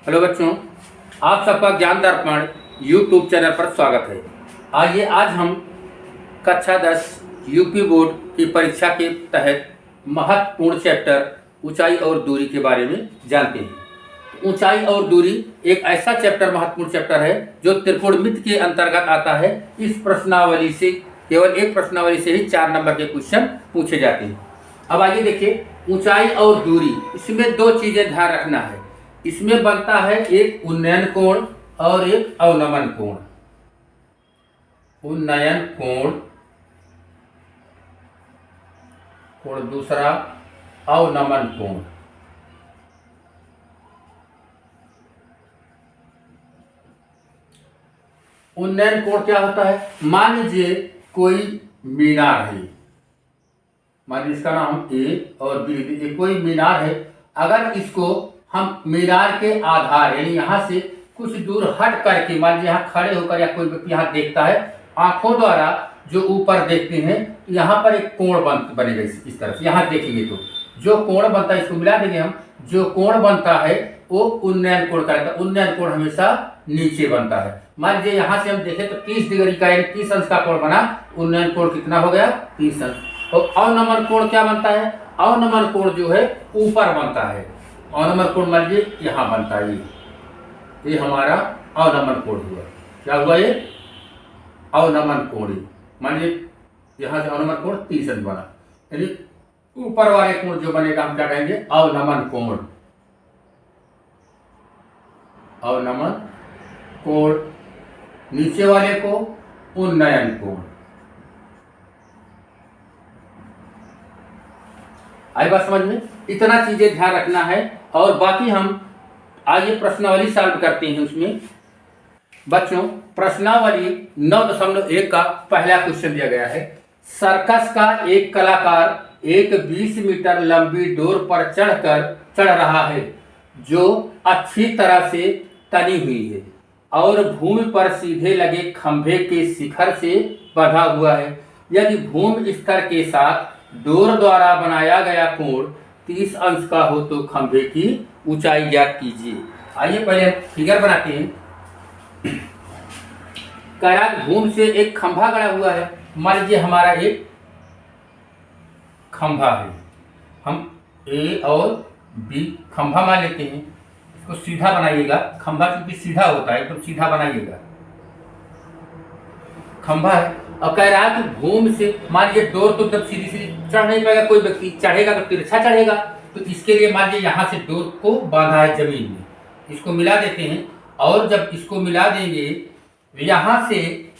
Hello बच्चों, आप सबका ज्ञान दर्पण यूट्यूब चैनल पर स्वागत है। आइए आज हम कक्षा 10 यूपी बोर्ड की परीक्षा के तहत महत्वपूर्ण चैप्टर ऊंचाई और दूरी के बारे में जानते हैं। ऊंचाई और दूरी एक ऐसा चैप्टर महत्वपूर्ण चैप्टर है जो त्रिकोणमिति के अंतर्गत आता है। इस प्रश्नावली से केवल एक प्रश्नावली से ही 4 नंबर के क्वेश्चन पूछे जाते हैं। अब आइए देखिए, ऊंचाई और दूरी, इसमें 2 चीजें ध्यान रखना है। इसमें बनता है एक उन्नयन कोण और एक अवनमन कोण। उन्नयन कोण दूसरा अवनमन कोण। उन्नयन कोण क्या होता है? मान लीजिए कोई मीनार है, मान लीजिए इसका नाम ए और बी, ये कोई मीनार है। अगर इसको हम मीनार के आधार यानी यहाँ से कुछ दूर हट करके, मान लीजिए यहाँ खड़े होकर या कोई व्यक्ति यहाँ देखता है, आंखों द्वारा जो ऊपर देखते हैं, तो यहाँ पर एक कोण बनेगा इस तरह से। यहाँ देखेंगे तो जो कोण बनता है, इसको मिला देंगे हम, जो कोण बनता है वो उन्नयन कोण कहलाता है। उन्नयन कोण हमेशा नीचे बनता है। मान लीजिए यहाँ से हम देखें तो 30 डिग्री का यानी 30 अंश का कोण बना, उन्नयन कोण कितना हो गया? 30 अंश। और अवनमन कोण क्या बनता है? अवनमन कोण जो है ऊपर बनता है। अवनमन कोण मान लीजिए यहाँ बनता है, ये हमारा अवनमन कोण हुआ। क्या हुआ ये? अवनमन कोण। मान लीजिए यहाँ से अवनमन कोण 30 अंश बना, यानी ऊपर वाले कोण जो बनेगा हम क्या कहेंगे? अवनमन कोण। अवनमन कोण। नीचे वाले को उन्नयन कोण। आई बात समझ में? इतना चीजें ध्यान रखना है। और बाकी हम आगे प्रश्नावली सॉल्व करते हैं। उसमें बच्चों प्रश्नावली 9.1 का पहला क्वेश्चन दिया गया है। सर्कस का एक कलाकार एक 20 मीटर लंबी डोर पर चढ़ रहा है जो अच्छी तरह से तनी हुई है और भूमि पर सीधे लगे खंभे के शिखर से बंधा हुआ है। यदि भूमि स्तर के साथ डोर द्वारा बनाया गया कोण 30 अंश का हो तो खंभे की ऊंचाई ज्ञात कीजिए। आइए पहले फिगर बनाते हैं। भूमि से एक खंभा गड़ा हुआ है। मान लीजिए हमारा एक खंभा है, हम ए और बी खंभा मान लेते हैं। इसको सीधा बनाइएगा, खंभा क्योंकि सीधा होता है तो सीधा बनाइएगा। खंभा है और कह रहा है कि भूमि से, मान लीजिए डोर तो तब सीधी सीधी चढ़ नहीं पाएगा, कोई व्यक्ति चढ़ेगा तो तिरछा चढ़ेगा। तो इसके लिए मान लीजिए यहाँ से डोर को बांधा है जमीन में, इसको मिला देते हैं। और जब इसको मिला देंगे, यहाँ से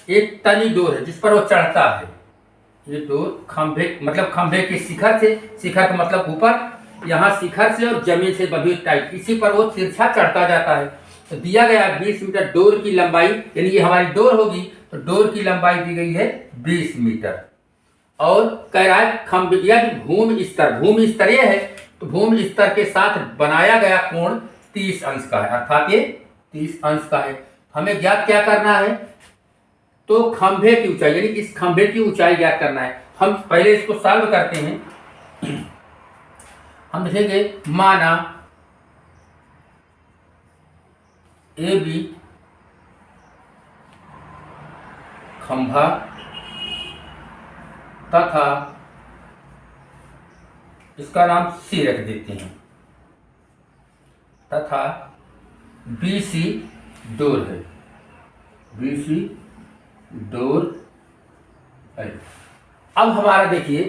एक तनी डोर है जिस पर वो चढ़ता है। ये डोर खंभे मतलब खंभे के शिखर से, शिखर का मतलब ऊपर, यहाँ शिखर से और जमीन से बंधी टाइप, इसी पर वो तिरछा चढ़ता जाता है। तो दिया गया 20 मीटर डोर की लंबाई, यानी ये हमारी डोर होगी तो डोर की लंबाई दी गई है 20 मीटर। और कह रहा है खंभे यदि भूमि स्तर ये है तो भूमि स्तर के साथ बनाया गया कोण 30 अंश का है, अर्थात ये 30 अंश का है। हमें ज्ञात क्या करना है? तो खंभे की ऊंचाई, यानी इस खंभे की ऊंचाई ज्ञात करना है। हम पहले इसको सॉल्व करते हैं। हम देखेंगे, माना ए बी खंभा तथा इसका नाम सी रख देते हैं, तथा बी सी डोर है। बी सी डोर है। अब हमारा देखिए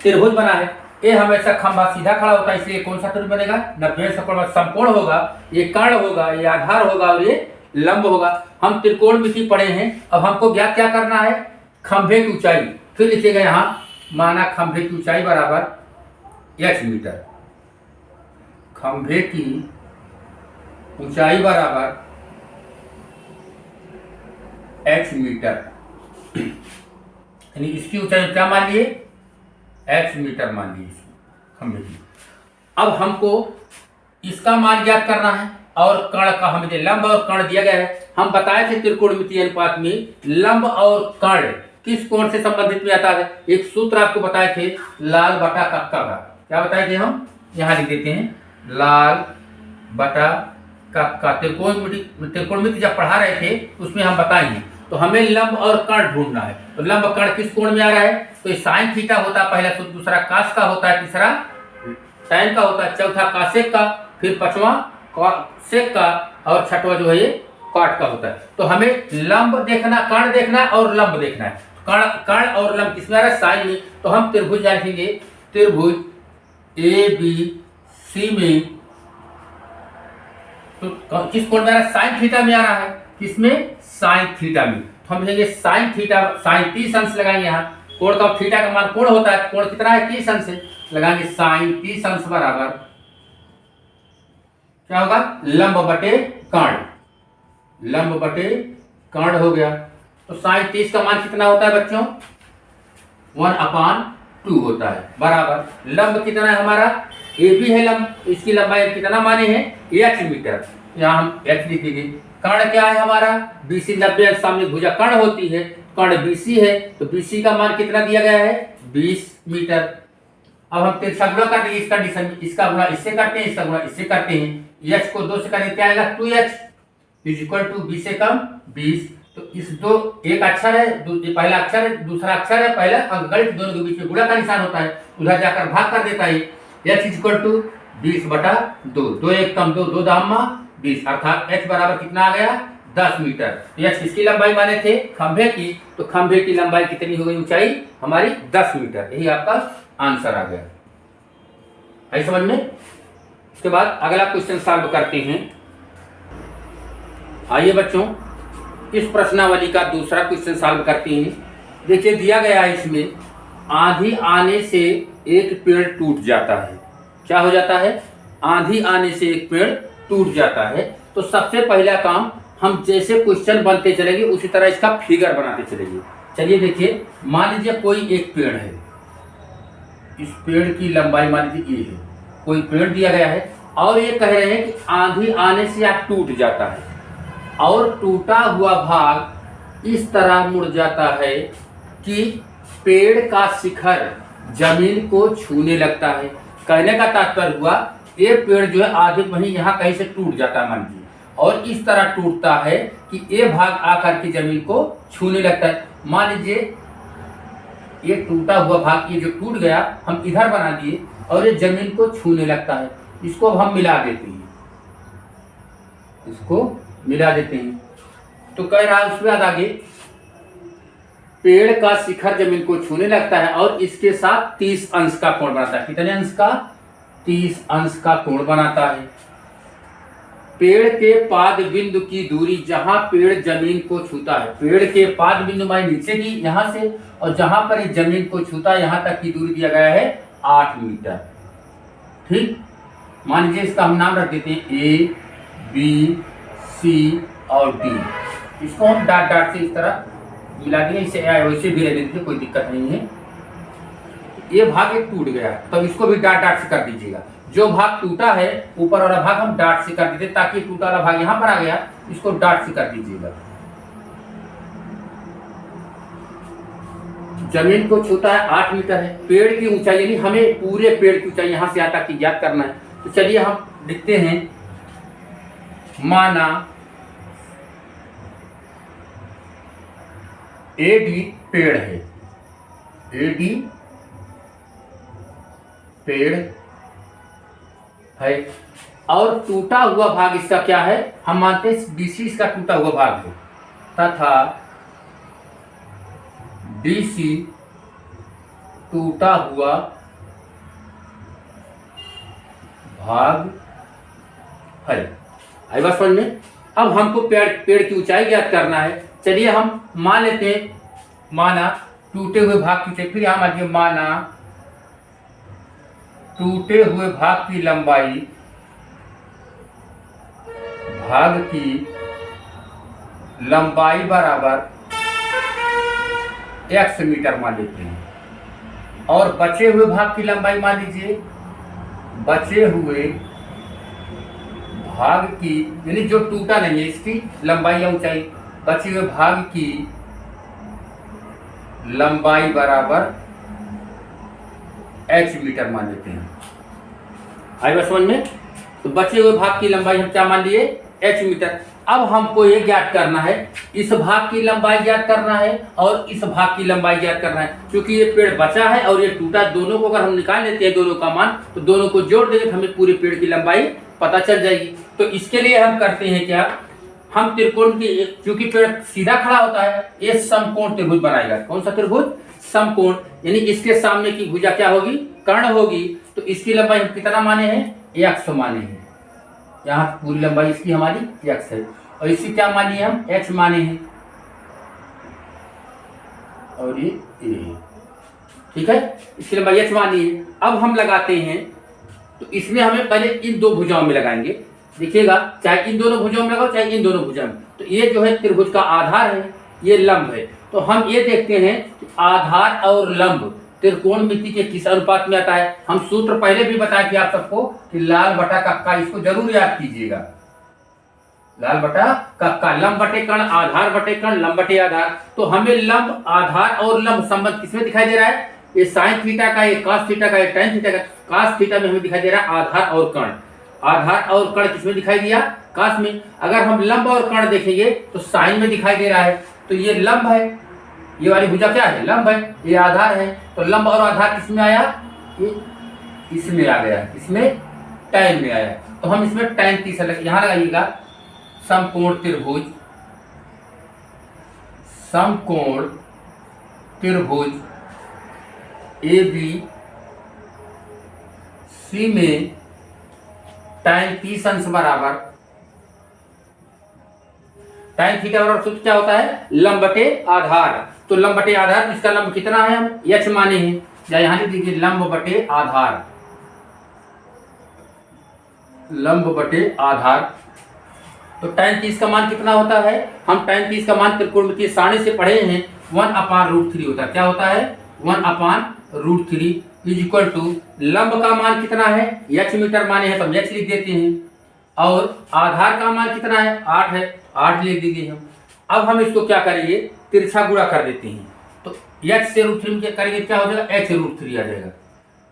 त्रिभुज बना है। ये हमेशा खंभा सीधा खड़ा होता है, इसलिए कौन सा त्रिभुज बनेगा? 90 समकोण होगा। ये कर्ण होगा, ये आधार होगा और ये लंब होगा। हम त्रिकोणमिति पढ़े हैं। अब हमको ज्ञात क्या करना है? खंभे की ऊंचाई। फिर लिखिएगा यहाँ, माना खंभे की ऊंचाई बराबर x मीटर। खंभे की ऊंचाई बराबर x मीटर, यानी इसकी ऊंचाई क्या मान लिए? x मीटर मान लीजिए खंभे की। अब हमको इसका मान ज्ञात करना है और कर्ण का हमें लंब और कर्ण दिया गया है। हम बताए थे त्रिकोणमितीय अनुपात में लंब और कर्ण किस कोण से संबंधित में आता है। एक सूत्र आपको बताए थे, लाल बटा कक्का का। क्या बताए थे हम? यहाँ लिख देते हैं, लाल बटा का त्रिकोणमिति जब पढ़ा रहे थे उसमें हम बताएंगे। तो हमें लंब और कर्ण ढूंढना है। तो लंब कर्ण किस कोण में आ रहा है? तो साइन थीटा होता है पहला सूत्र, दूसरा कास का होता है, तीसरा टैन का होता है, चौथा कासेक का, फिर पांचवा सेक का और छठवा जो है ये कॉट का होता है। तो हमें लंब देखना, कर्ण देखना और लंब देखना है। कर्ण और लंब किसमें आ रहा है? साइन में। तो हम त्रिभुज लिखेंगे, त्रिभुज ए बी सी में तो किस कोण में आ रहा है? साइन थीटा में आ रहा है। किसमें? साइन थीटा में। तो हम लिखेंगे साइन थीटा, साइन 30 अंश लगाएंगे यहाँ। कोण का थीटा का मान कोण होता है, कोण कितना है? 30 अंश है, लगाएंगे साइन 30 अंश बराबर क्या होगा? लंब बटे कर्ण, लंब बटे कर्ण हो गया। तो साइन 30 का मान कितना होता है बच्चों? 1/2 होता है, बराबर लंब कितना है हमारा? ए बी है लंब, इसकी लंबाई कितना माने हैं? h मीटर, यहाँ हम h लिखेंगे। कर्ण क्या है हमारा? BC 90 अंश, सामने भुजा कर्ण होती है, कर्ण BC है, तो BC का मान कितना दिया गया है? 20 मीटर। अब हम तिरछा गुणा कर देंगे इस कंडीशन में, इसका गुणा इससे करते हैं, इसका गुणा इससे करते हैं। h को 2 से करेंगे क्या आएगा? 2h = 20 से कम 20। तो इस दो, एक अक्षर है, पहला अक्षर है, दूसरा अक्षर है, पहला अंकगणित, दोनों के बीच में गुणा का निशान होता है, उधर जाकर भाग कर देता है। h = 20/2, 2 1 कम 2, 2 दामा 20, अर्थात h बराबर कितना आ गया? 10 मीटर। h किसकी लंबाई माने थे? खंभे की। तो खंभे की लंबाई कितनी हो गई? ऊंचाई हमारी 10 मीटर। यही आपका आंसर आ गया। है समझ में? उसके बाद अगला क्वेश्चन सॉल्व करते हैं। आइए बच्चों, इस प्रश्नावली का दूसरा क्वेश्चन सॉल्व करते हैं। देखिए दिया गया है इसमें, आंधी आने से एक पेड़ टूट जाता है। क्या हो जाता है? आंधी आने से एक पेड़ टूट जाता है। तो सबसे पहला काम, हम जैसे क्वेश्चन बनते चलेंगे उसी तरह इसका फिगर बनाते चलेंगे। चलिए देखिए, मान लीजिए कोई एक पेड़ है, इस पेड़ की लंबाई मान लीजिए ये है, कोई पेड़ दिया गया है और ये कह रहे हैं कि आंधी आने से यह टूट जाता है और टूटा हुआ भाग इस तरह मुड़ जाता है कि पेड़ का शिखर जमीन को छूने लगता है। कहने का तात्पर्य हुआ, ये पेड़ जो है आधे वहीं यहाँ कहीं से टूट जाता है मान लीजिए, और इस तरह टूटता है कि ये भाग आकर के जमीन को छूने लगता है। मान लीजिए ये टूटा हुआ भाग, ये जो टूट गया हम इधर बना दिए और ये जमीन को छूने लगता है। इसको हम मिला देते हैं, इसको मिला देते हैं। तो कह रहा है उसके बाद आगे, पेड़ का शिखर जमीन को छूने लगता है और इसके साथ 30 अंश का कोण बनाता है। कितने अंश का? 30 अंश का कोण बनाता है। पेड़ के पाद बिंदु की दूरी, जहां पेड़ जमीन को छूता है, पेड़ के पाद बिंदु माने नीचे की यहां से, और जहां पर ये जमीन को छूता है यहां तक की दूरी दिया गया है 8 मीटर। ठीक, मान लीजिए इसका हम नाम रख देते हैं A, B, C और D। इसको हम डॉट डॉट से इस तरह मिला दिए, इसे वैसे भी रह देते, कोई दिक्कत नहीं है। ये भाग एक टूट गया, तब इसको भी डॉट डॉट से कर दीजिएगा। जो भाग टूटा है ऊपर वाला भाग हम डॉट से कर देते, ताकि टूटा वाला भाग यहां पर आ गया, इसको डॉट से कर दीजिएगा। जमीन को छूता है 8 मीटर है। पेड़ की ऊंचाई, यानी हमें पूरे पेड़ की ऊंचाई यहां से यहां तक की ज्ञात करना है। तो चलिए हम लिखते हैं, माना AD पेड़ है, AD पेड़ है और टूटा हुआ भाग इसका क्या है? हम मानते हैं BC इसका टूटा हुआ भाग है, तथा BC टूटा हुआ भाग है। आई बात समझ में? अब हमको पेड़ की ऊंचाई ज्ञात करना है। चलिए हम मान लेते हैं, माना टूटे हुए भाग की ऊंचाई, फिर यहां मान लीजिए माना टूटे हुए भाग की लंबाई, भाग की लंबाई बराबर x मीटर मान लेते हैं, और बचे हुए भाग की लंबाई मान लीजिए, बचे हुए भाग की, यानी जो टूटा नहीं है इसकी लंबाई या ऊंचाई, बचे हुए भाग की लंबाई बराबर h मीटर मान लेते हैं। आई बात समझ में? तो बचे हुए भाग की लंबाई हम क्या मान लिए, h मीटर। अब हमको ये ज्ञात करना है, इस भाग की लंबाई ज्ञात करना है और इस भाग की लंबाई ज्ञात करना है। क्योंकि ये पेड़ बचा है और ये टूटा, दोनों को अगर हम निकाल लेते हैं दोनों का मान, तो दोनों को जोड़ देंगे तो हमें पूरे पेड़ की लंबाई पता चल जाएगी। तो इसके लिए हम करते हैं क्या, हम त्रिकोण की, क्योंकि पेड़ सीधा खड़ा होता है, ये समकोण त्रिभुज बनाएगा। कौन सा त्रिभुज, समकोण, यानी इसके सामने की भुजा क्या होगी, कर्ण होगी। तो इसकी लंबाई हम कितना माने हैं, x माने हैं। यहाँ पूरी लंबाई इसकी हमारी x है और इसकी क्या मानी है, हम h माने हैं और ये a, ठीक है, इसकी लंबाई h मानी है। अब हम लगाते हैं, तो इसमें हमें पहले इन दो भुजाओं में लगाएंगे। देखिएगा, चाहे इन दोनों भुजाओं में लगाओ चाहे इन दोनों भुजाओं में। तो ये जो है त्रिभुज का आधार है, ये लंब है। तो हम ये देखते हैं कि आधार और लंब त्रिकोणमिति के किस अनुपात में आता है। हम सूत्र पहले भी बताए थे आप सबको कि लाल बटा कक्का, इसको जरूर याद कीजिएगा, लाल बटा कक्का, लंब बटे कर्ण, आधार बटे कर्ण, लंब बटे आधार। तो हमें लंब, आधार और लंब संबंध किसमें दिखाई दे रहा है, ये साइन थीटा का, ये कॉस थीटा का, ये टैन थीटा का। कॉस थीटा में हमें दिखाई दे रहा है आधार और कर्ण। आधार और कर्ण किसमें दिखाई दिया, कॉस में। अगर हम लंब और कर्ण देखेंगे तो साइन में दिखाई दे रहा है। तो ये लंब है, ये वाली भुजा क्या है, लंब है, ये आधार है। तो लंब और आधार किसमें आया, ये इसमें आ गया, इसमें टैन में आया। तो हम इसमें टैन 30 यहां लगाइएगा, समकोण त्रिभुज, समकोण त्रिभुज AB C में टैन 30 अंश बराबर, टैन थीटा बराबर सूत्र क्या होता है, लंब बटे आधार। तो लंब बटे आधार, इसका लंब कितना है, हम h माने हैं, या यहां लिख दीजिए लंब बटे आधार, लंब बटे आधार। तो टैन 30 का मान कितना होता है, हम टैन 30 का मान त्रिकोणमितीय सारणी से पढ़े हैं, 1/√3 होता है। क्या होता है, 1/√3 इज इक्वल टू, लंब का मान कितना है, h मीटर माने हैं तो हम h लिख देते हैं, और आधार का मान कितना है, 8 है, 8 लिख दीजिए हम। अब हम इसको क्या करेंगे, तिरछा गुणा कर देते हैं। तो h से √3 करेंगे क्या हो जाएगा, h√3 आ जाएगा,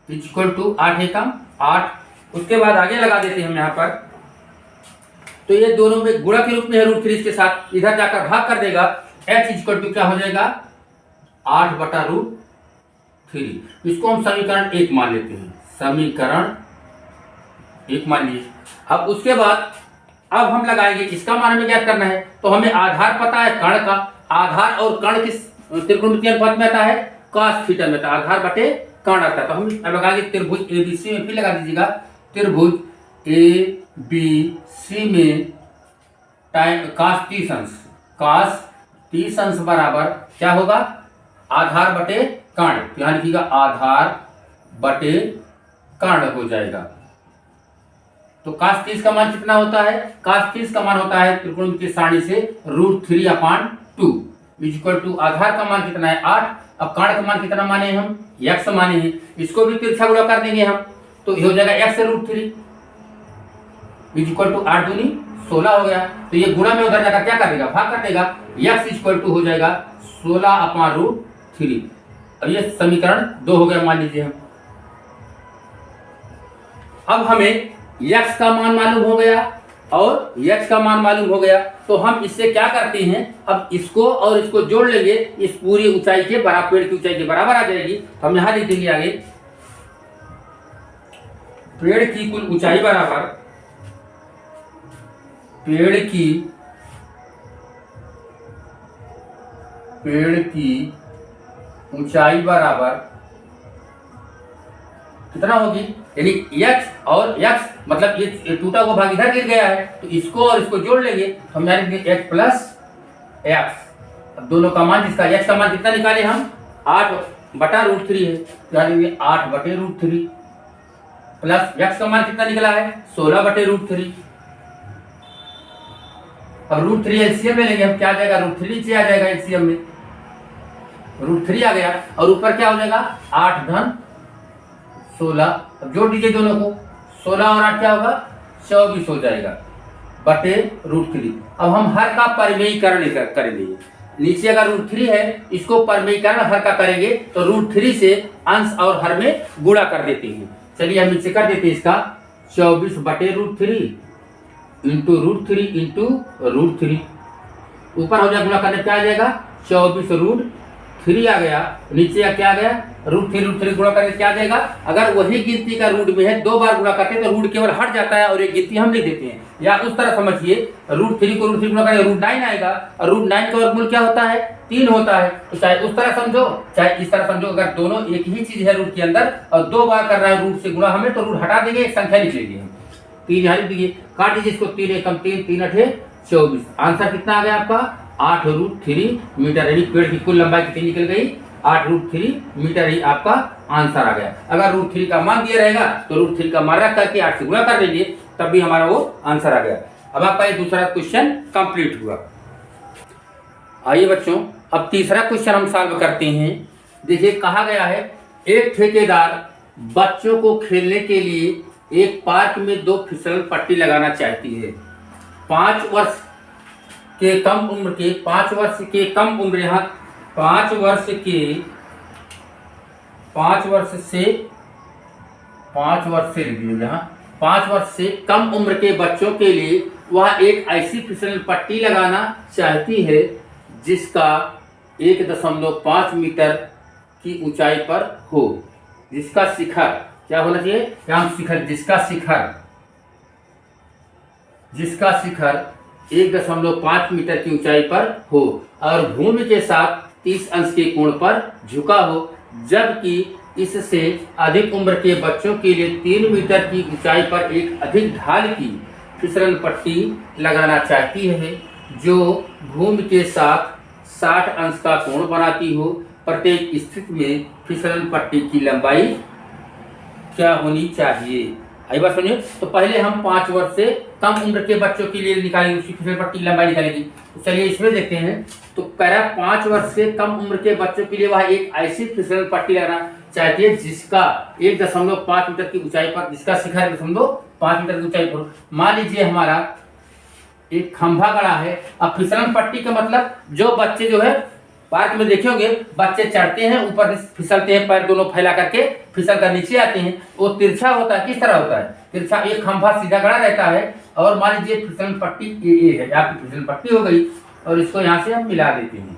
इज इक्वल टू 8 एकम 8। उसके बाद आगे लगा देते हैं हम यहाँ पर, तो ये दोनों में गुणा के रूप में है √3 के साथ, इधर जाकर भाग कर देगा, h इज इक्वल टू क्या हो जाएगा, 8/√3। इसको हम समीकरण 1 मान लेते हैं, समीकरण 1 मान लीजिए। अब उसके बाद अब हम लगाएंगे, इसका मान हमें ज्ञात करना है। तो हमें आधार पता है कर्ण का, आधार और कर्ण किस त्रिकोणमितीय अनुपात में आता है, cos थीटा में, आधार बटे कर्ण आता है। तो हम अब लगाएंगे त्रिभुज ABC में, फिर लगा दीजिएगा त्रिभुज ABC में टाइम cos 30 अंश, cos 30 अंश बराबर क्या होगा, आधार बटे कर्ण। यहाँ लिखिएगा आधार बटे कर्ण हो जाएगा। तो cos 30 का मान कितना होता है, cos 30 का मान होता है त्रिकोणमितीय सारणी से √3/2 इज इक्वल टू, आधार का मान कितना है 8, अब कर्ण का मान कितना माने हम, x माने हैं। इसको भी तिरछा गुणा कर देंगे हम, तो हो जाएगा x√3 इज इक्वल टू 8 दूनी 16 हो गया। तो ये गुणा में उधर जाकर क्या कर देगा, भाग कर देगा, x इज इक्वल टू हो जाएगा 16/√3। अब ये समीकरण 2 हो गया मान लीजिए हम। अब हमें x का मान मालूम हो गया और x का मान मालूम हो गया, तो हम इससे क्या करते हैं, अब इसको और इसको जोड़ लेंगे, इस पूरी ऊंचाई के बराबर, पेड़ की ऊंचाई के बराबर आ जाएगी। तो हम यहां लिख देंगे आगे, पेड़ की कुल ऊंचाई बराबर, पेड़ की ऊंचाई बराबर कितना होगी, यानी x और x, मतलब ये टूटा हुआ भाग इधर गिर गया है, तो इसको और इसको जोड़ लेंगे, तो हम यानी x प्लस x। अब दोनों का मान, जिसका x का मान कितना निकाले हम, 8/√3 है, यानी 8/√3 प्लस x का मान कितना निकला है, 16/√3। अब √3 एलसीएम में लेंगे हम, क्या आ जाएगा, √3 नीचे आ जाएगा एलसीएम में, √3 आ गया, और ऊपर क्या हो जाएगा 8 धन 16। अब जोड़ दीजिए दोनों को, 16 और 8 क्या होगा, 24 हो जाएगा बटे √3। अब हम हर का परिमेयीकरण करेंगे, नीचे अगर √3 है, इसको परिमेयीकरण हर का करेंगे तो √3 से अंश और हर में गुणा कर देते हैं। चलिए हम नीचे कर देते हैं इसका, 24/√3 इंटू √3 इंटू √3। ऊपर हो जाए गुणा करने क्या आ जाएगा, 24√3 आ गया, नीचे क्या आ गया, √3 गुणा करने क्या आ जाएगा। अगर वही गिनती का रूट में है 2 बार गुणा करते हैं तो रूट केवल हट जाता है और एक गिनती हम लिख देते हैं। या उस तरह समझिए, √3 को √3 गुणा करेंगे √9 आएगा, और √9 का वर्गमूल क्या होता है, 3 होता है। तो चाहे उस तरह समझो चाहे इस तरह समझो, अगर दोनों एक ही चीज है रूट के अंदर और 2 बार कर रहा है रूट से गुणा हमें, तो रूट हटा देंगे, एक संख्या लिख लेंगे हम। 3 यहाँ लिख दीजिए, काट दीजिए इसको, 3 एकम 3, 3 अठे 24। आंसर कितना आ गया आपका, 8√3 मीटर। यानी पेड़ की कुल लंबाई कितनी निकल गई, 8√3 मीटर ही आपका आंसर आ गया। अगर √3 का मान दिया रहेगा तो √3 का मान रख करके 8 से गुणा कर देंगे, तब भी हमारा वो आंसर आ गया। अब आपका ये दूसरा क्वेश्चन कंप्लीट हुआ। आइए बच्चों, अब तीसरा क्वेश्चन हम सॉल्व करते हैं। देखिए कहा गया है, एक ठेकेदार बच्चों को खेलने के लिए एक पार्क में 2 फिसल पट्टी लगाना चाहती है। 5 वर्ष के कम उम्र के 5 वर्ष के कम उम्र, यहाँ 5 वर्ष के 5 वर्ष से 5 वर्ष से यहाँ 5 वर्ष से कम उम्र के बच्चों के लिए वह एक ऐसी फिसल पट्टी लगाना चाहती है जिसका 1.5 मीटर की ऊंचाई पर हो, जिसका शिखर क्या होना चाहिए, क्या शिखर, जिसका शिखर 1.5 मीटर की ऊंचाई पर हो और भूमि के साथ 30 अंश के कोण पर झुका हो, जबकि इससे अधिक उम्र के बच्चों के लिए 3 मीटर की ऊंचाई पर एक अधिक ढाल की फिसलन पट्टी लगाना चाहती है जो भूमि के साथ 60 अंश का कोण बनाती हो। प्रत्येक स्थिति में फिसलन पट्टी की लंबाई क्या होनी चाहिए। आई बात सुनिए, तो पहले हम 5 वर्ष से कम उम्र के बच्चों के लिए निकालेंगे, उसकी फिसल पट्टी लंबाई निकालेंगे। तो चलिए इसमें देखते हैं। तो कह रहा 5 वर्ष से कम उम्र के बच्चों के लिए वह एक ऐसी फिसल पट्टी लगाना चाहती है जिसका 1.5 मीटर की ऊंचाई पर, जिसका शिखर 1.5 मीटर की ऊंचाई पर। मान लीजिए हमारा एक खंभा गड़ा है। अब फिसलन पट्टी का मतलब, जो बच्चे जो है पार्क में देखे होंगे, बच्चे चढ़ते हैं ऊपर फिसलते हैं, पैर दोनों फैला करके फिसल कर नीचे आते हैं। वो तिरछा होता है, किस तरह होता है, तिरछा। एक खंभा सीधा गड़ा रहता है और मान लीजिए फिसलन पट्टी ये है, आपकी फिसलन पट्टी हो गई और इसको यहाँ से हम मिला देते हैं,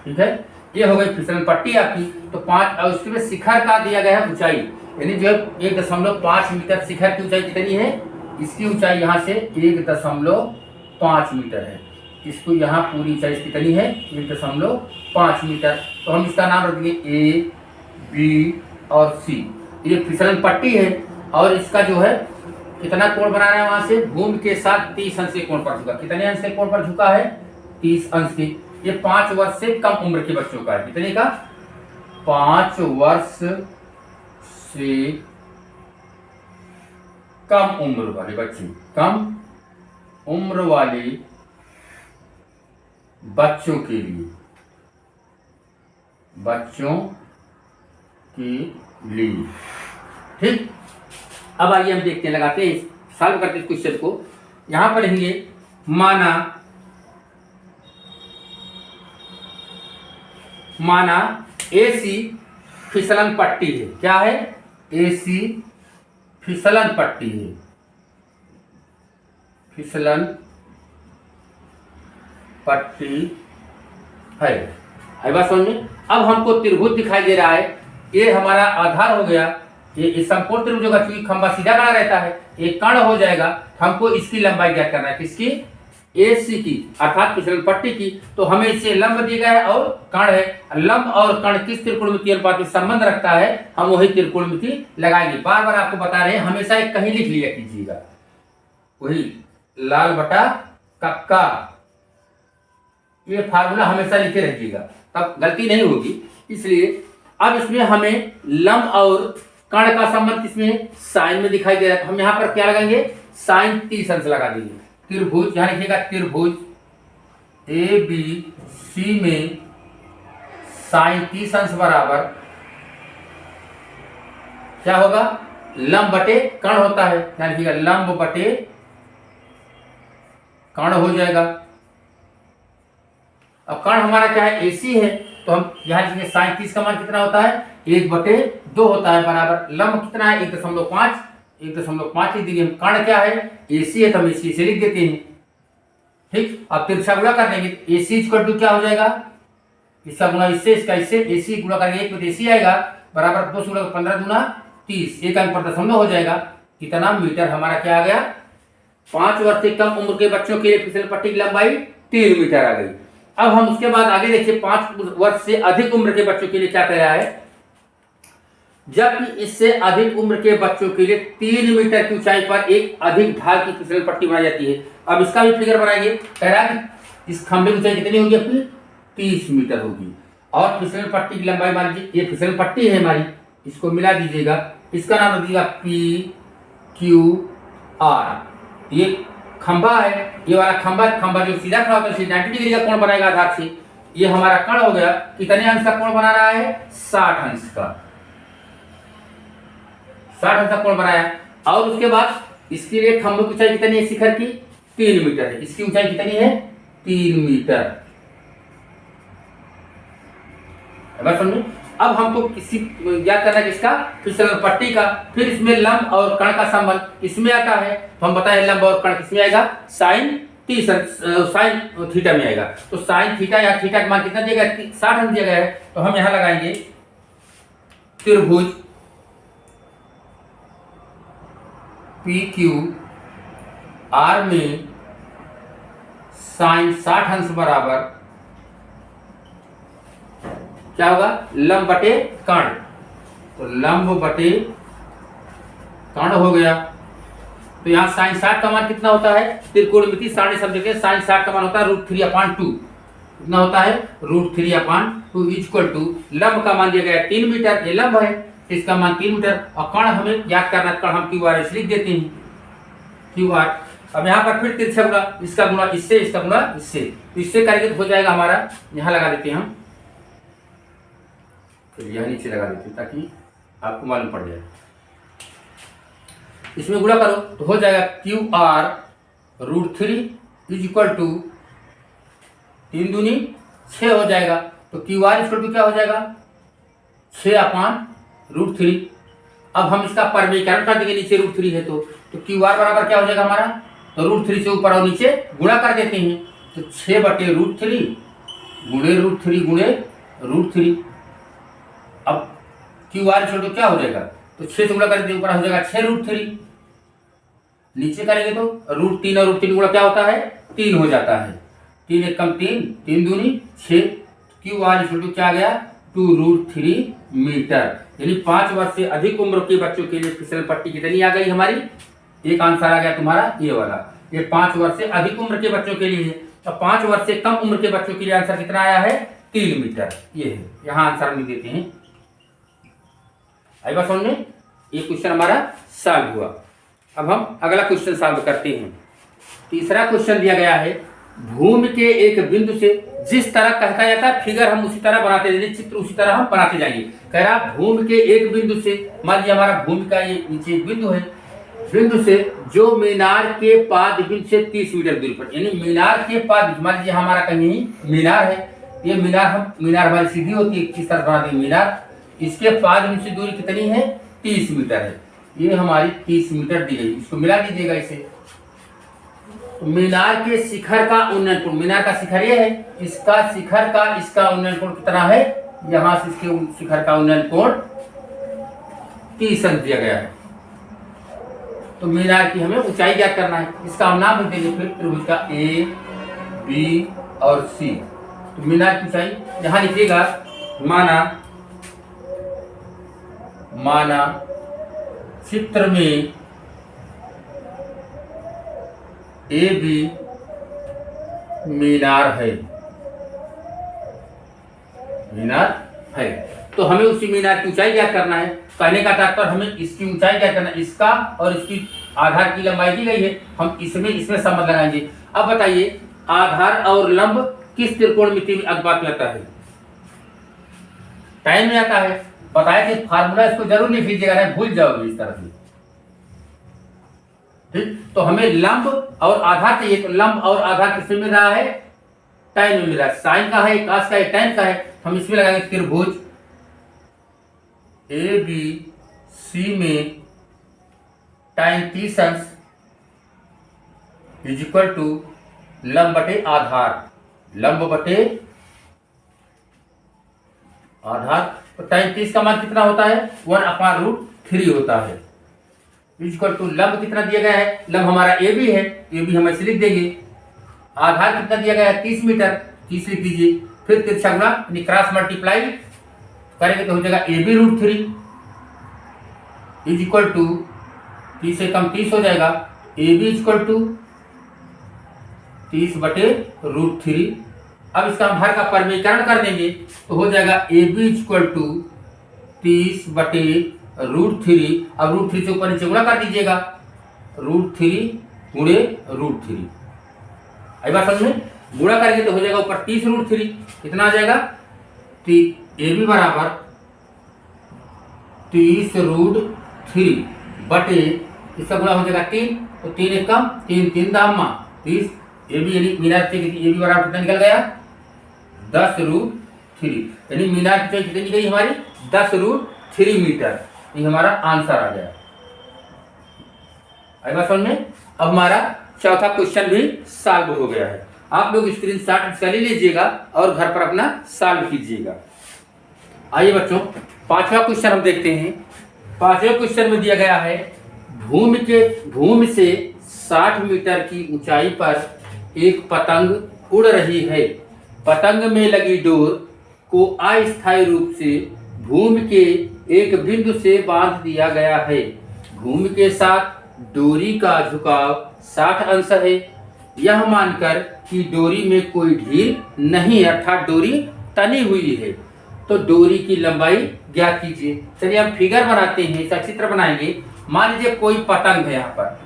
ठीक है। ये हो गई फिसलन पट्टी आपकी। तो 5 और उसके में शिखर का दिया गया है ऊंचाई, यानी जो है 1.5 मीटर शिखर की ऊंचाई कितनी है, इसकी ऊंचाई यहाँ से 1.5 मीटर है। इसको यहाँ पूरी ऊंचाई कितनी है, 1.5 मीटर। तो हम इसका नाम रख देंगे A, B और C। ये फिसलन पट्टी है और इसका जो है कितना कोण बनाना है, वहां से भूमि के साथ 30 अंश के कोण पर झुका। कितने अंश के कोण पर झुका है, 30 अंश की। ये 5 वर्ष से कम उम्र के बच्चों का है, कितने का, 5 वर्ष से कम उम्र वाले बच्चे, कम उम्र वाले बच्चों के लिए, ठीक। अब आइए हम देखते हैं, लगाते हैं, सॉल्व करते हैं इस क्वेश्चन को। यहां पर लिखेंगे, माना AC फिसलन पट्टी है। क्या है, AC फिसलन पट्टी है, फिसलन पट्टी है। है बात समझ में। अब हमको त्रिभुज दिखाई दे रहा है, ये हमारा आधार हो गया, ये समकोण त्रिभुज होगा, क्योंकि खंभा सीधा गड़ा रहता है, एक कर्ण हो जाएगा। हमको इसकी लंबाई ज्ञात करना है, किसकी, AC की, अर्थात फिसलन पट्टी की। तो हमें इसे लंब दिया गया है और कर्ण है। लंब और कर्ण किस त्रिकोणमितीय अनुपात में संबंध रखता है, हम वही त्रिकोणमिति लगाएंगे। बार बार आपको बता रहे हैं, हमेशा एक कहीं लिख लिया कीजिएगा, वही लाल बटा कक्का, ये फार्मूला हमेशा लिखे रखिएगा, तब गलती नहीं होगी। इसलिए अब इसमें हमें लंब और कर्ण का संबंध किसमें, साइन में दिखाई दे रहा है। हम यहाँ पर क्या लगाएंगे, साइन 30 अंश लगा देंगे। त्रिभुज, यहाँ लिखिएगा त्रिभुज ABC में साइन 30 अंश बराबर क्या होगा, लंब बटे कर्ण होता है, यहाँ लिखिएगा लंब बटे कर्ण हो जाएगा। अब कर्ण हमारा क्या है, AC है, तो हम यहाँ लिखेंगे साइन 30 का मान कितना होता है, 1/2 होता है, बराबर लंब कितना है, 1.5, 1.5 लिख देंगे हम। कर्ण क्या है, AC है तो हम AC से लिख देते हैं। ठीक, अब तिरछा गुणा कर देंगे, AC इक्वल टू क्या हो जाएगा, इसका गुणा इससे, इसका इससे, AC गुणा करेंगे 1 में AC आएगा बराबर 2 से गुणा 15 दूना 30, 1 अंक पर दशमलव हो जाएगा। कितना मीटर हमारा क्या आ गया, 5 वर्ष से कम उम्र के बच्चों के लिए फिसल पट्टी की लंबाई 3 मीटर आ गई। अब हम उसके बाद आगे देखिए 5 वर्ष से अधिक उम्र के बच्चों के लिए क्या कह रहा है, जबकि इससे अधिक उम्र के बच्चों के लिए 3 मीटर की ऊंचाई पर एक अधिक ढाल की फिसल पट्टी बनाई जाती है। अब इसका भी फिगर बनाएंगे, कह रहा है कि इस खंभे की ऊंचाई कितनी होगी अपनी, 30 मीटर होगी, और फिसल पट्टी की लंबाई मान लीजिए, ये फिसल पट्टी है हमारी, इसको मिला दीजिएगा, इसका नाम रख दीजिएगा PQR। ये खंभा है, ये वाला खंभा जो सीधा खड़ा होता है 90 डिग्री का कोण बनाएगा आधार से। ये हमारा कण हो गया, कितने अंश का कोण बना रहा है, 60 अंश का, 60 अंश का कोण बनाया। और उसके बाद इसके लिए खंभे की ऊंचाई कितनी है, शिखर की 3 मीटर है, इसकी ऊंचाई कितनी है 3 मीटर। समझे। अब हमको किसी याद करना है किसका, फिसल पट्टी का। फिर इसमें लंब और कण का संबंध इसमें आता है, तो हम बताएं लंब और कण किसमें आएगा, साइन थीटा में आएगा। तो साइन थीटा या थीटा का मान कितना दिया गया, 60 अंश दिया गया है, तो हम यहां लगाएंगे त्रिभुज PQR में साइन 60 अंश बराबर क्या होगा, लंब बटे कर्ण। तो लंब बटे कर्ण हो गया। तो यहाँ साइन 60 का मान कितना होता है, त्रिकोणमिति सारणी सब्जेक्ट है, साइन 60 का मान होता है √3/2। कितना होता है, √3/2 इक्वल टू लंब का मान दिया गया 3 मीटर, ये लंब है, इसका मान 3 मीटर, और कर्ण हमें याद करना है, कर्ण हम QR लिख देते हैं QR। अब यहाँ पर फिर तिरछा गुणा, इसका गुणा इससे, इसका गुणा इससे, तो इससे करेंगे तो हो जाएगा हमारा, यहाँ लगा देते हैं हम, तो यह नीचे लगा देते हैं ताकि आपको मालूम पड़ जाए। इसमें गुणा करो तो हो जाएगा QR √3 इज इक्वल टू 3 दूनी 6 हो जाएगा। तो QR इक्वल टू क्या हो जाएगा, 6/√3। अब हम इसका परमीकरण कर देंगे, नीचे √3 है तो QR बराबर क्या हो जाएगा हमारा, तो √3 से ऊपर और नीचे गुणा कर देते हैं, तो 6/√3 गुणे √3 गुणे √3। अब QR इक्वल टू क्या हो जाएगा, तो 6 से गुणा करेंगे ऊपर हो जाएगा 6√3, नीचे करेंगे तो √3 और √3 गुणा क्या होता है, 3 हो जाता है, 3 एक कम 3, 3 दूनी 6। QR इक्वल टू क्या आ गया, 2√3 मीटर। यानी 5 वर्ष से अधिक उम्र के बच्चों के लिए फिसल पट्टी कितनी आ गई हमारी, एक आंसर आ गया तुम्हारा ये वाला, ये 5 वर्ष से अधिक उम्र के बच्चों के लिए है। तो 5 वर्ष से कम उम्र के बच्चों के लिए आंसर कितना आया है, 3 मीटर, ये है, यहाँ आंसर लिख देते हैं। आई बात समझ में, ये क्वेश्चन हमारा सॉल्व हुआ। अब हम अगला क्वेश्चन सॉल्व करते हैं। तीसरा क्वेश्चन दिया गया है, भूमि के एक बिंदु से जिस तरह कहता जाता है फिगर हम उसी तरह बनाते जाएंगे, चित्र उसी तरह हम बनाते जाएंगे। कह रहा भूमि के एक बिंदु से, मान लीजिए हमारा भूमि का ये नीचे एक बिंदु है, बिंदु से जो मीनार के पाद बिंदु से 30 मीटर दूरी पर, यानी मीनार के पाद, मान लीजिए हमारा कहीं मीनार है, ये मीनार हमारी सीधी होती है, किस तरह बना देंगे मीनार, इसके पाद बिंदु से दूरी कितनी है, 30 मीटर है, ये हमारी 30 मीटर दी गई, इसको मिला दीजिएगा इसे। मीनार के शिखर का उन्नयन कोण, मीनार का शिखर ये है, इसका शिखर का इसका उन्नयन कोण कितना है, यहां से इसके शिखर का उन्नयन कोण 30 अंश दिया गया है। तो मीनार की हमें ऊंचाई ज्ञात करना है, इसका हम नाम लिख देंगे फिर त्रिभुज का A, B और C। तो मीनार की ऊंचाई यहां लिखिएगा, माना चित्र में AB मीनार है, तो हमें उसी मीनार की ऊंचाई ज्ञात करना है। कहने का तात्पर्य हमें इसकी ऊंचाई ज्ञात करना है, इसका और इसकी आधार की लंबाई दी गई है, हम इसमें संबंध लगाएंगे। अब बताइए आधार और लंब किस त्रिकोणमिति में अनुपात में आता है, टाइम में आता है, बताया कि फार्मूला इसको जरूर लिख लीजिएगा, नहीं भूल जाओगे इस तरह से। ठीक, तो हमें लंब और आधार चाहिए, तो लंब और आधार किसमें मिल रहा है, टाइम में मिल रहा है, साइन का है, कास का है, टैन का है, हम इसमें लगाएंगे त्रिभुज ABC में टाइम 30 अंश इज इक्वल टू लंब बटे आधार, लंब बटे आधार। तो टाइम 30 का मान कितना होता है 1/√3 होता है, इक्वल टू लंब कितना दिया गया है, लंब हमारा ए बी है, ए बी हम ऐसे लिख देंगे। आधार कितना दिया गया है 30 मीटर, 30 लिख दीजिए। फिर तिरछा गुणा यानी क्रॉस मल्टीप्लाई करेंगे तो हो जाएगा AB√3 इज इक्वल टू 30 से कम 30 हो जाएगा, ए बी इक्वल टू 30/√3। अब इसका हम हर का परिमेयकरण कर देंगे तो हो जाएगा ए बी इक्वल टू 30/√3। अब √3 से ऊपर नीचे गुणा कर दीजिएगा, √3 गुणे √3। आई बात समझ में, गुणा करेंगे तो हो जाएगा ऊपर 30√3, कितना आ जाएगा ए बी बराबर 30√3 बटे इसका गुणा हो जाएगा 3, तो 3 एक कम 3 3 दामा 30, ए बी यानी मीनार से ए बी बराबर कितना निकल गया 10√3, यानी मीनार की चौड़ाई कितनी गई हमारी 10√3 मीटर। ये हमारा आंसर आ गया। आई बात समझ में। अब हमारा चौथा क्वेश्चन भी सॉल्व हो गया है। आप लोग स्क्रीनशॉट इसका ले लीजिएगा और घर पर अपना सॉल्व कीजिएगा। आइए बच्चों, पांचवा क्वेश्चन हम देखते हैं। पांचवें क्वेश्चन में दिया गया है भूमि से 60 मीटर की ऊंचाई पर एक पतंग उड़ रही है। पतंग में लगी डोर को अस्थायी रूप से भूमि के एक बिंदु से बांध दिया गया है। भूमि के साथ डोरी का झुकाव 60 अंश है। यह मानकर कि डोरी में कोई ढील नहीं, अर्थात डोरी तनी हुई है, तो डोरी की लंबाई ज्ञात कीजिए। चलिए हम फिगर बनाते हैं, इसका चित्र बनाएंगे। मान लीजिए कोई पतंग है, यहाँ पर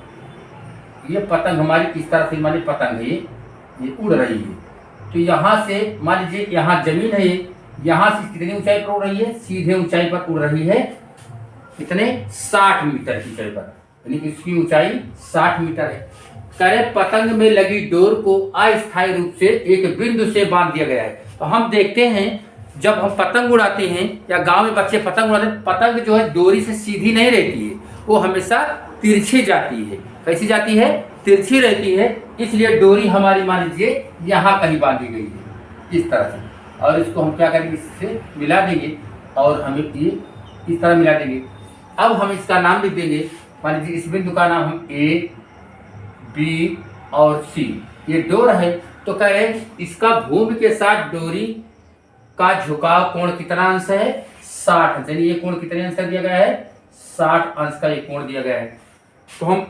ये पतंग हमारी इस तरह से मान लीजिए पतंग है, ये उड़ रही है। तो यहाँ से मान लीजिए यहाँ जमीन है, यहाँ से कितनी ऊंचाई पर उड़ रही है, सीधे ऊंचाई पर उड़ रही है, कितने 60 मीटर की ऊंचाई पर, यानी कि इसकी ऊंचाई 60 मीटर है। करे पतंग में लगी डोर को अस्थायी रूप से एक बिंदु से बांध दिया गया है। तो हम देखते हैं जब हम पतंग उड़ाते हैं या गांव में बच्चे पतंग उड़ाते हैं, पतंग जो है डोरी से सीधी नहीं रहती है, वो हमेशा तिरछी जाती है। कैसी जाती है, तिरछी रहती है। इसलिए डोरी हमारी मान लीजिए यहाँ कहीं बांधी गई है इस तरह से, और इसको हम क्या करेंगे, इससे मिला देंगे और हमें ये इस तरह मिला देंगे। अब हम इसका नाम लिख देंगे, मान लीजिए इस बिंदु का नाम हम ए बी और सी, ये डोर है। तो कह रहे हैं इसका भूमि के साथ डोरी का झुकाव कोण कितना अंश है 60 अंश, यानी ये कोण कितने अंश का दिया गया है 60 अंश का ये कोण दिया गया है। तो हम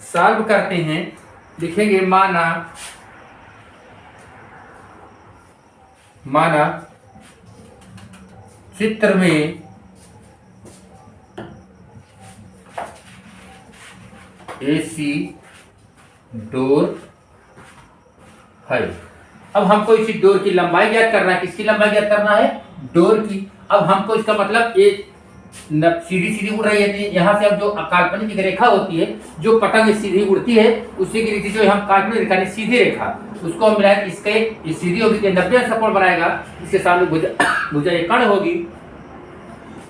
सॉल्व करते हैं, लिखेंगे माना चित्र में एसी डोर है। अब हमको इसी डोर की लंबाई ज्ञात करना है। किसकी लंबाई ज्ञात करना है, डोर की। अब हमको इसका मतलब एक सीधी सीधी उड़ रही है, यहाँ से अब जो काल्पनिक रेखा होती है, जो पतंग सीधी उड़ती है, उसी की रीति जो हम काल्पनिक रेखा सीधी रेखा, उसको हम मिलाएं, इसके सीधी होगी तो 90 अंश कोण बनाएगा, इसके सामने भुजा एक कर्ण होगी।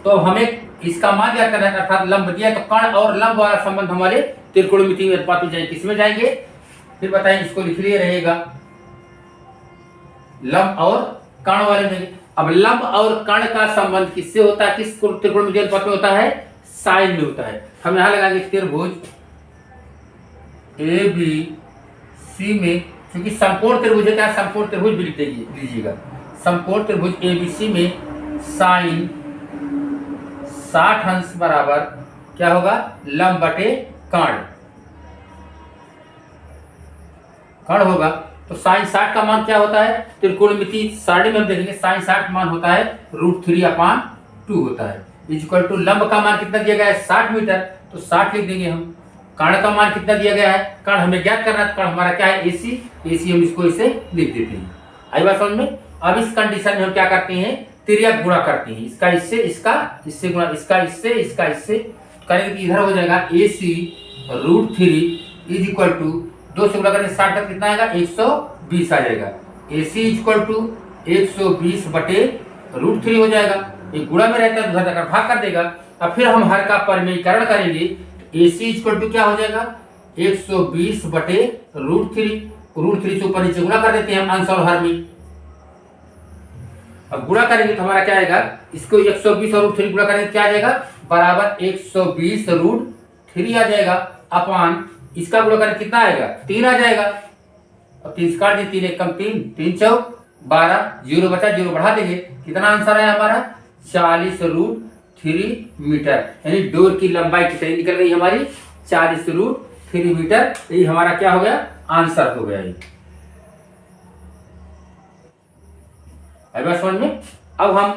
तो अब हमें इसका मान ज्ञात करना है, अर्थात लंब दिया तो कर्ण और लंब वाला संबंध हमारे त्रिकोणमिति में अनुपात में जाएंगे। किसमें जाएंगे, फिर बताएं, इसको लिख लिए रहेगा लंब और कर्ण वाले में। अब लंब और कर्ण का संबंध किससे होता है, किस त्रिकोणमिति अनुपात में होता है, साइन में होता है। हम यहां लगाएंगे त्रिभुज ए बी सी में, क्योंकि समकोण त्रिभुज है, क्या समकोण त्रिभुज भी लिख लीजिएगा। समकोण त्रिभुज ए बी सी में साइन 60 अंश बराबर क्या होगा, लंब बटे कर्ण होगा। तो साइन 60 का मान क्या होता है, त्रिकोणमिति सारणी में हम देखेंगे साइन 60 मान होता है √3/2 होता है। इक्वल टू लंब का मान कितना दिया गया है 60 मीटर, तो 60 लिख देंगे हम। कर्ण का मान कितना दिया गया है, कर्ण हमें ज्ञात करना है, कर्ण हमारा क्या है एसी, हम इसको इसे लिख देते हैं। आई बात समझ में। अब इस कंडीशन में हम क्या करते हैं, तिर्यक गुणा करते हैं, इसका इससे इससे गुणा, इसका इससे करेंगे तो इधर हो जाएगा AC √3 इज इक्वल टू 2 से गुणा करेंगे 60 तक कितना आएगा 120 आ जाएगा। AC इक्वल टू 120 बटे √3 हो जाएगा। ये गुणा में रहता है, उधर जाकर भाग कर देगा। अब फिर हम हर का परिमेयकरण करेंगे, AC इक्वल टू क्या हो जाएगा 120 बटे √3। √3 से ऊपर नीचे गुणा कर देते हैं हम अंश और हर में। अब गुणा करेंगे तो हमारा क्या आएगा, इसको 120 और √3 गुणा करेंगे क्या आ जाएगा बराबर 120 √3 आ जाएगा अपान इसका गुणा करें कितना आएगा 3 आ जाएगा। अब 3 काट दिए 3 1 3 3 चौक 12 0 बचा 0 बढ़ा देंगे कितना आंसर है हमारा 40 √3 मीटर। यानी डोर की लंबाई कितनी निकल गई हमारी 40 √3 मीटर। ये हमारा क्या हो गया आंसर हो गया ये। समझ में। अब हम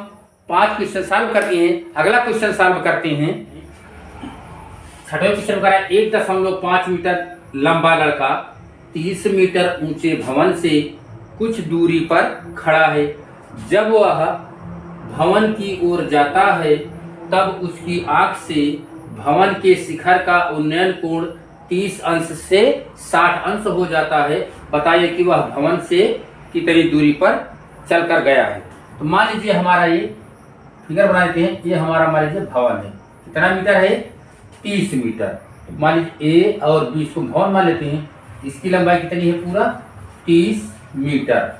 5 क्वेश्चन सॉल्व करते हैं। अगला क्वेश्चन सॉल्व करते हैं। छठवें क्वेश्चन का 1.5 मीटर लंबा लड़का 30 मीटर ऊंचे भवन से कुछ दूरी पर खड़ा है। जब वह भवन की ओर जाता है तब उसकी आंख से भवन के शिखर का उन्नयन कोण 30 अंश से 60 अंश हो जाता है। बताइए कि वह भवन से कितनी दूरी पर चलकर गया है। तो मान लीजिए हमारा ये फिगर बना देते हैं। ये हमारा मान लीजिए भवन है कितना मीटर है 30 मीटर। तो मान लीजिए A और B को भवन मान लेते हैं। इसकी लंबाई कितनी है पूरा 30 मीटर।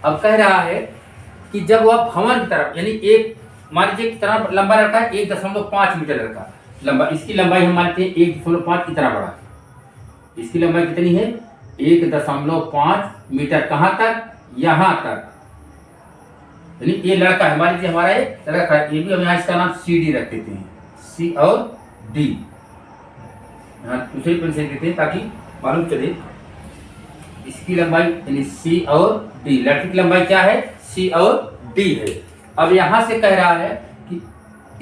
अब कह रहा है कि जब वह भवन की तरफ यानी एक मान लीजिए कितना लंबा लड़का है 1.5 मीटर लड़का लंबा। इसकी लंबाई हम मानते हैं 1.5 इतना बड़ा। इसकी लंबाई कितनी है 1.5 मीटर। कहाँ तक यहाँ तक। यानी ये लड़का है मान लीजिए हमारा ये लड़का है। ये भी हम यहाँ इसका नाम CD रख देते हैं C और D। यहाँ दूसरी पेन से देते हैं ताकि मालूम चले। इसकी लंबाई यानी C और D लड़की की लंबाई क्या है C और D है। अब यहाँ से कह रहा है कि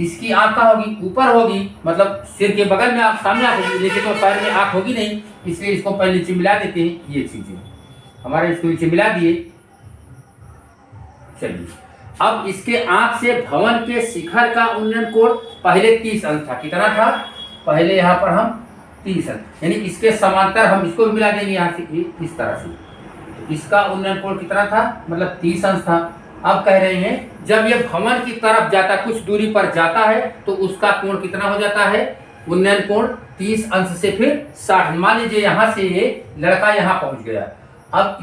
इसकी आंख कहाँ होगी ऊपर होगी मतलब सिर के बगल में आंख सामने आंख होगी। नीचे तो पैर में आंख होगी नहीं इसलिए इसको पहले नीचे मिला देते हैं। ये चीजें हमारे इसको नीचे मिला दिए। चलिए अब इसके आंख से भवन के शिखर का उन्नयन कोण पहले 30 अंश था। कितना था पहले यहाँ पर हम 30 अंश यानी इसके समांतर हम इसको भी मिला देंगे यहाँ से इस तरह से। तो इसका उन्नयन कोण कितना था मतलब 30 अंश था। अब कह रहे हैं जब ये भवन की तरफ जाता कुछ दूरी पर जाता है तो उसका कोण कितना हो जाता है उन्नयन कोण 30 अंश से फिर 60। मान लीजिए यहाँ से ये लड़का यहाँ पहुंच गया। अब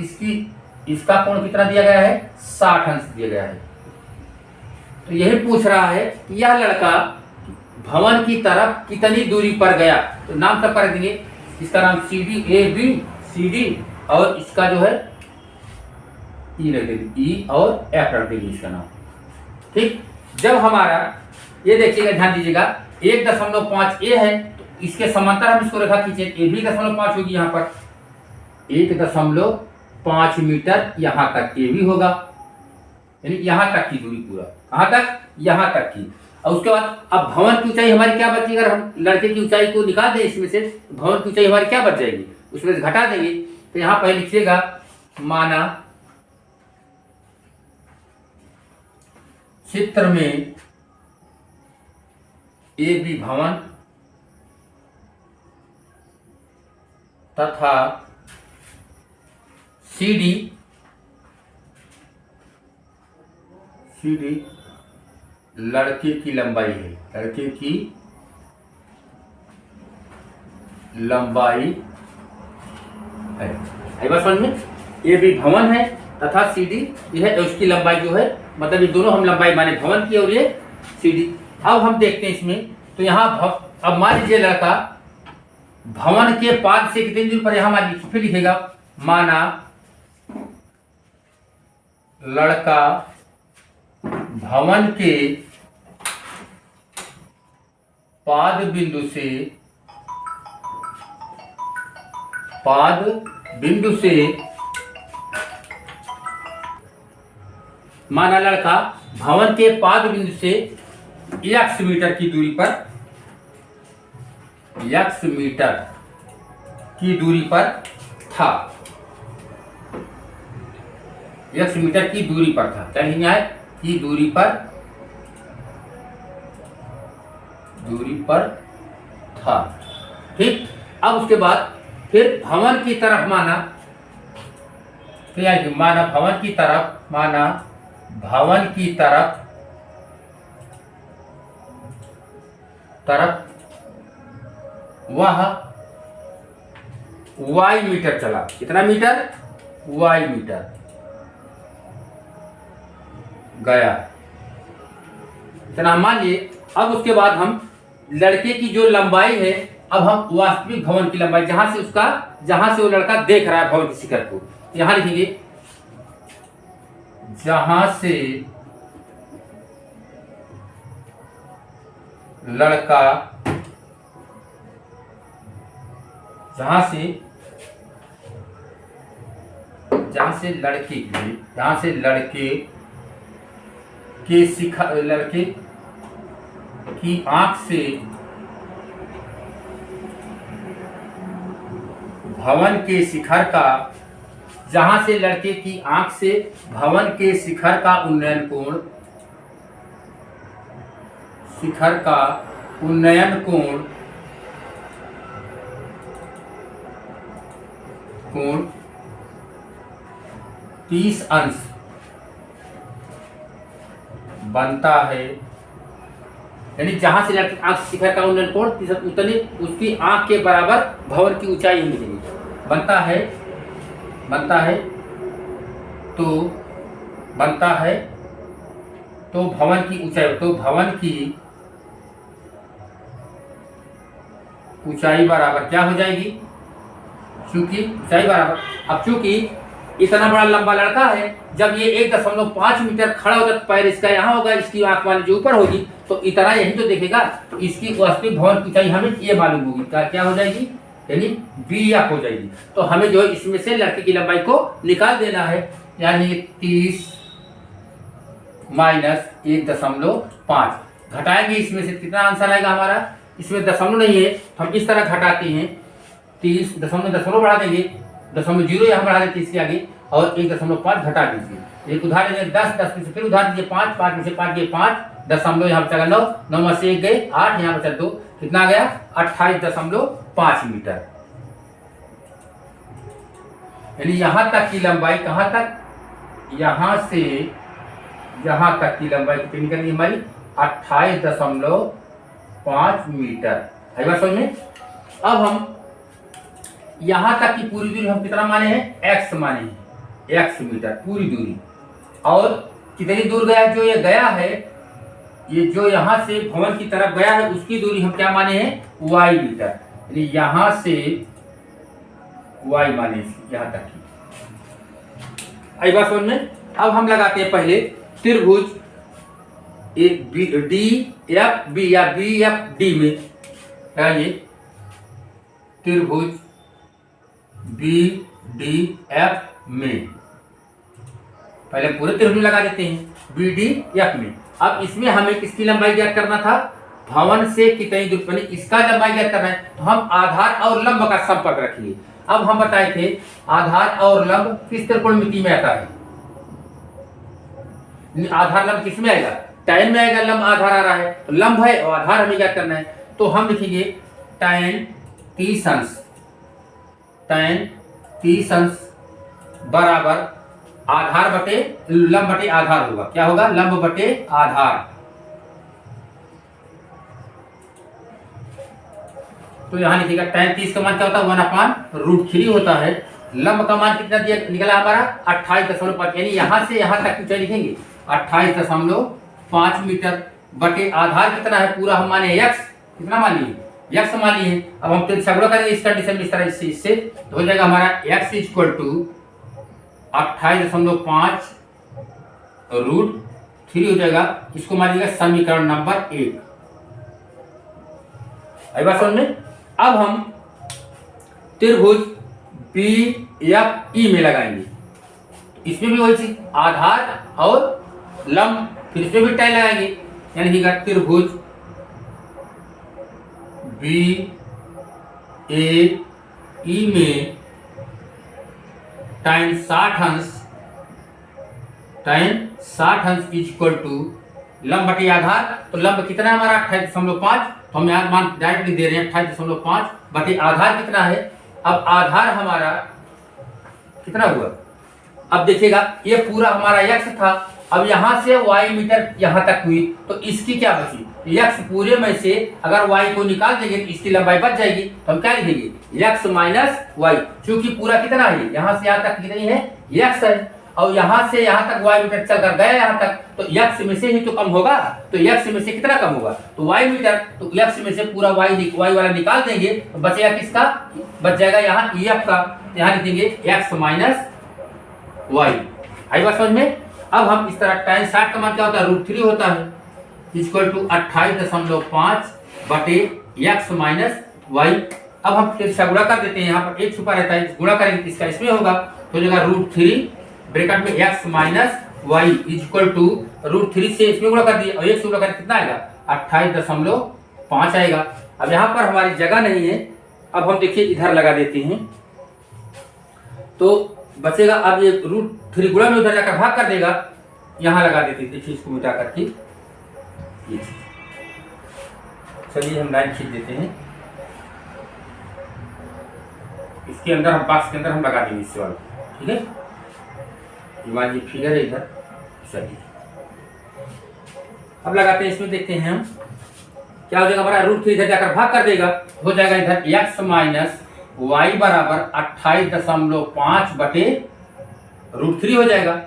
इसका कोण कितना दिया गया है 60 अंश दिया गया है। तो यही पूछ रहा है कि यह लड़का भवन की तरफ कितनी दूरी पर गया। तो नाम सब कर देंगे। इसका नाम ABCD और इसका जो है E रख देंगे E और F रख देंगे इसका नाम। ठीक। जब हमारा ये देखिएगा ध्यान दीजिएगा 1.5 A है तो इसके समांतर हम इसको रेखा खींचे AB 1.5 होगी। यहाँ पर 1.5 मीटर यहाँ तक AB होगा यानी यहाँ तक की दूरी पूरा। कहाँ तक यहाँ तक की। और उसके बाद अब भवन की ऊंचाई हमारी क्या बचेगी। अगर हम लड़के की ऊंचाई को निकाल दें इसमें से भवन की ऊंचाई हमारी क्या बच जाएगी उसमें से घटा देंगे। तो यहाँ पर लिखिएगा माना चित्र में AB भवन तथा CD लड़के की लंबाई है। लड़के की लंबाई है बस समझ में। AB भवन है तथा CD यह है उसकी लंबाई जो है मतलब ये दोनों हम लंबाई माने भवन की और ये CD। अब हम देखते हैं इसमें तो यहाँ अब मान लीजिए लड़का भवन के पाद से कितनी दूरी पर यहाँ मान फिर लिखेगा माना लड़का भवन के पाद बिंदु से माना लड़का भवन के पाद बिंदु से x मीटर की दूरी पर था। x मीटर की दूरी पर था। क्या लिखना है की दूरी पर था। ठीक। अब उसके बाद फिर भवन की तरफ माना भवन की तरफ वह y मीटर चला। कितना मीटर? y मीटर गया। इतना मान लिए। अब उसके बाद हम लड़के की जो लंबाई है, अब हम वास्तविक भवन की लंबाई, जहां से वो लड़का देख रहा है भवन के शिखर को, यहां लिखेंगे जहां से लड़का, जहां से लड़के की आंख से भवन के शिखर का, जहां से लड़के की आंख से भवन के शिखर का उन्नयन कोण 30 अंश बनता है। यानी जहां से लड़के की आंख शिखर का उन्नयन कोण 30 उतने उसकी आंख के बराबर भवन की ऊंचाई मिलेगी। बनता है तो भवन की ऊंचाई, तो भवन की ऊंचाई बराबर क्या हो जाएगी? चूंकि ऊंचाई बराबर, अब चूंकि इतना बड़ा लंबा लड़का है, जब ये 1.5 मीटर खड़ा होगा तो पैर इसका यहाँ होगा, इसकी आंख वाली जो ऊपर होगी, तो इतना यही तो देखेगा। तो इसकी वास्तविक भवन की ऊंचाई हमें ये मालूम होगी, क्या हो जाएगी? यानी BF हो जाएगी। तो हमें जो है इसमें से लड़के की लंबाई को निकाल देना है, यानी 30 माइनस 1.5 घटाएंगे। इसमें से कितना आंसर आएगा हमारा? इसमें दशमलव नहीं है तो हम इस तरह घटाते हैं, 30 दशमलव बढ़ा देंगे, 0.0 यहाँ बढ़ा देते इसके आगे, और 1.5 घटा दीजिए। एक उदाहरण है 10 में से फिर उदाहरण दीजिए 5 में से 5 गए 5, दशमलव यहाँ बचा 9 में से 1 गए 8, यहाँ बचा 2, कितना गया? 28.5 मीटर। यानी यहाँ तक की लंबाई, कहाँ तक? यहाँ से यहाँ तक की लंबाई कितनी निकलेगी हमारी? 28.5 मीटर। है बात समझ में? अब हम यहाँ तक की पूरी दूरी हम कितना माने हैं? x माने हैं, x मीटर पूरी दूरी। और कितनी दूर गया? जो ये गया है, ये जो यहाँ से भवन की तरफ गया है, उसकी दूरी हम क्या माने हैं? y metre. यानी यहाँ से y माने यहाँ तक की। आई बात समझ में? अब हम लगाते हैं पहले त्रिभुज DFB या BFD में, ये त्रिभुज BDF में पहले पूरे त्रिभुज लगा देते हैं BDF में। अब इसमें हमें किसकी लंबाई ज्ञात करना था? भवन से कितनी दूर, यानी इसका लंबाई ज्ञात करना है। तो हम आधार और लंब का संपर्क रखिए। अब हम बताए थे आधार और लंब किस त्रिकोणमिति में आता है? आधार लंब किस में आएगा? tan में आएगा। लंब आधार आ रहा है तो लंब है और आधार हमें ज्ञात करना है, तो हम लिखेंगे tan 30 अंश बराबर आधार बटे लंब बटे आधार होगा। क्या होगा? लंब बटे आधार। तो यहां लिखिएगा tan 30 का मान क्या होता है? 1/√3 होता है। लंब का मान कितना दिया निकला हमारा? 28.5। यानी यहां से यहां तक ऊंचाई लिखेंगे 28.5 मीटर बटे आधार कितना है? पूरा हम माने x, कितना मान लिए? x मान लिए। अब हम फिर सगड़ो करेंगे इस कंडीशन में, इस तरह इससे तो हो जाएगा हमारा x = 28.5√3 हो जाएगा। इसको मान लीजिएगा समीकरण नंबर 1। आई बात समझ में? अब हम त्रिभुज BFE में लगाएंगे। इसमें भी वही चीज, आधार और लंब, फिर इसमें भी tan लगाएंगे। यानी कि त्रिभुज BAE में tan 60 अंश = लंब बटे आधार। तो लंब कितना है हमारा? 28.5। तो हम यहाँ मान डायरेक्ट लिख दे रहे हैं 28.5 बटे आधार कितना है? अब आधार हमारा कितना हुआ? अब देखिएगा ये पूरा हमारा x था, अब यहाँ से वाई मीटर यहाँ तक हुई, तो इसकी क्या बची, यक्स पूरे में से अगर वाई को निकाल देंगे तो इसकी लंबाई बच जाएगी। तो हम क्या लिखेंगे, यक्स माइनस वाई, क्योंकि पूरा कितना है, यहाँ से यहाँ तक कितनी है, यक्स है, और यहाँ से यहाँ तक वाई मीटर चल कर गया यहाँ तक, तो यक्स में से ही तो कम होगा, तो यक्स में से कितना कम होगा, तो वाई मीटर, तो यक्स में से पूरा वाई वाला निकाल देंगे तो बचेगा किसका, बच जाएगा यहाँ एफ का, यहाँ लिख देंगे एक्स माइनस वाई। आई बात समझ में। अब हम इस तरह tan 60 का मान क्या होता है, √3 होता है, इक्वल टू 28.5 बटे एक्स माइनस वाई। अब हम फिर से गुणा कर देते हैं, यहाँ पर एक छुपा रहता है, गुणा करेंगे तो इसका इसमें होगा, तो हो जाएगा √3 ब्रैकेट में x minus y equal to √3 से इसमें गुणा कर दिए और एक से गुणा कर कितना आएगा, 28.5 आएगा। अब यहाँ पर हमारी जगह नहीं है, अब हम देखिए इधर लगा देते हैं, तो बचेगा अब ये √3 गुणा में उधर जाकर भाग कर देगा, यहाँ लगा देते, देखिए इसको मिटा करके, चलिए हम लाइन खींच देते हैं, इसके अंदर हम बॉक्स के अंदर हम लगा देंगे इस वाले, ठीक है, ये फिगर है इधर, चलिए अब लगाते हैं, इसमें देखते हैं हम क्या हो जाएगा, हमारा √3 इधर जाकर भाग कर देगा, हो जाएगा इधर एक्स माइनस वाई बराबर 28.5 बटे √3 हो जाएगा।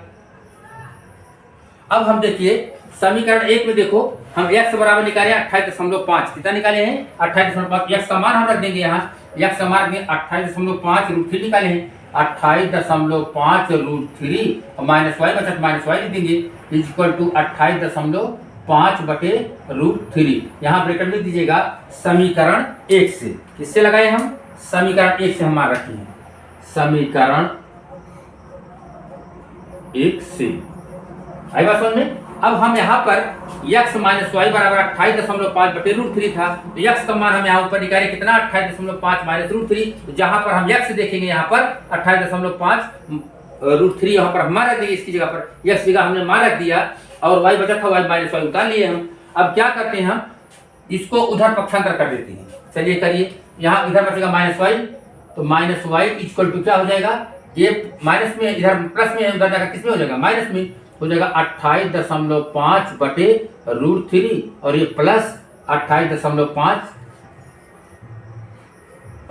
अब हम देखिए समीकरण 1 में देखो, हम x बराबर निकाले 28.5, कितना निकाले हैं, 28.5, x का मान हम रख देंगे यहाँ, x का मान 28.5 √3 निकाले हैं, 28.5 √3 माइनस वाई बचत माइनस वाई लिख देंगे इक्वल टू 28.5 बटे √3, यहाँ ब्रैकेट में दीजिएगा समीकरण 1 से, किससे लगाए हम, समीकरण 1 से हम मान रखे हैं, समीकरण 1 से। आई बात समझ में। अब हम यहाँ पर x माइनस वाई बराबर 28.5 बटे √3 था, तो x का मान हम यहाँ ऊपर निकाले कितना, 28.5 माइनस √3, तो जहाँ पर हम x देखेंगे यहाँ पर 28.5 √3 यहाँ पर हम मान रख देंगे, इसकी जगह पर x जगह हमने मान रख दिया, और y बचा था y माइनस वाई उतार लिए हम। अब क्या करते हैं, हम इसको उधर पक्षांतर कर देते हैं, चलिए करिए, यहाँ इधर बचेगा माइनस वाई, तो माइनस वाई इक्वल टू क्या हो जाएगा, ये माइनस में इधर प्लस में उधर जाकर किसमें हो जाएगा, माइनस में हो जाएगा 28.5 बटे √3, और ये प्लस 28.5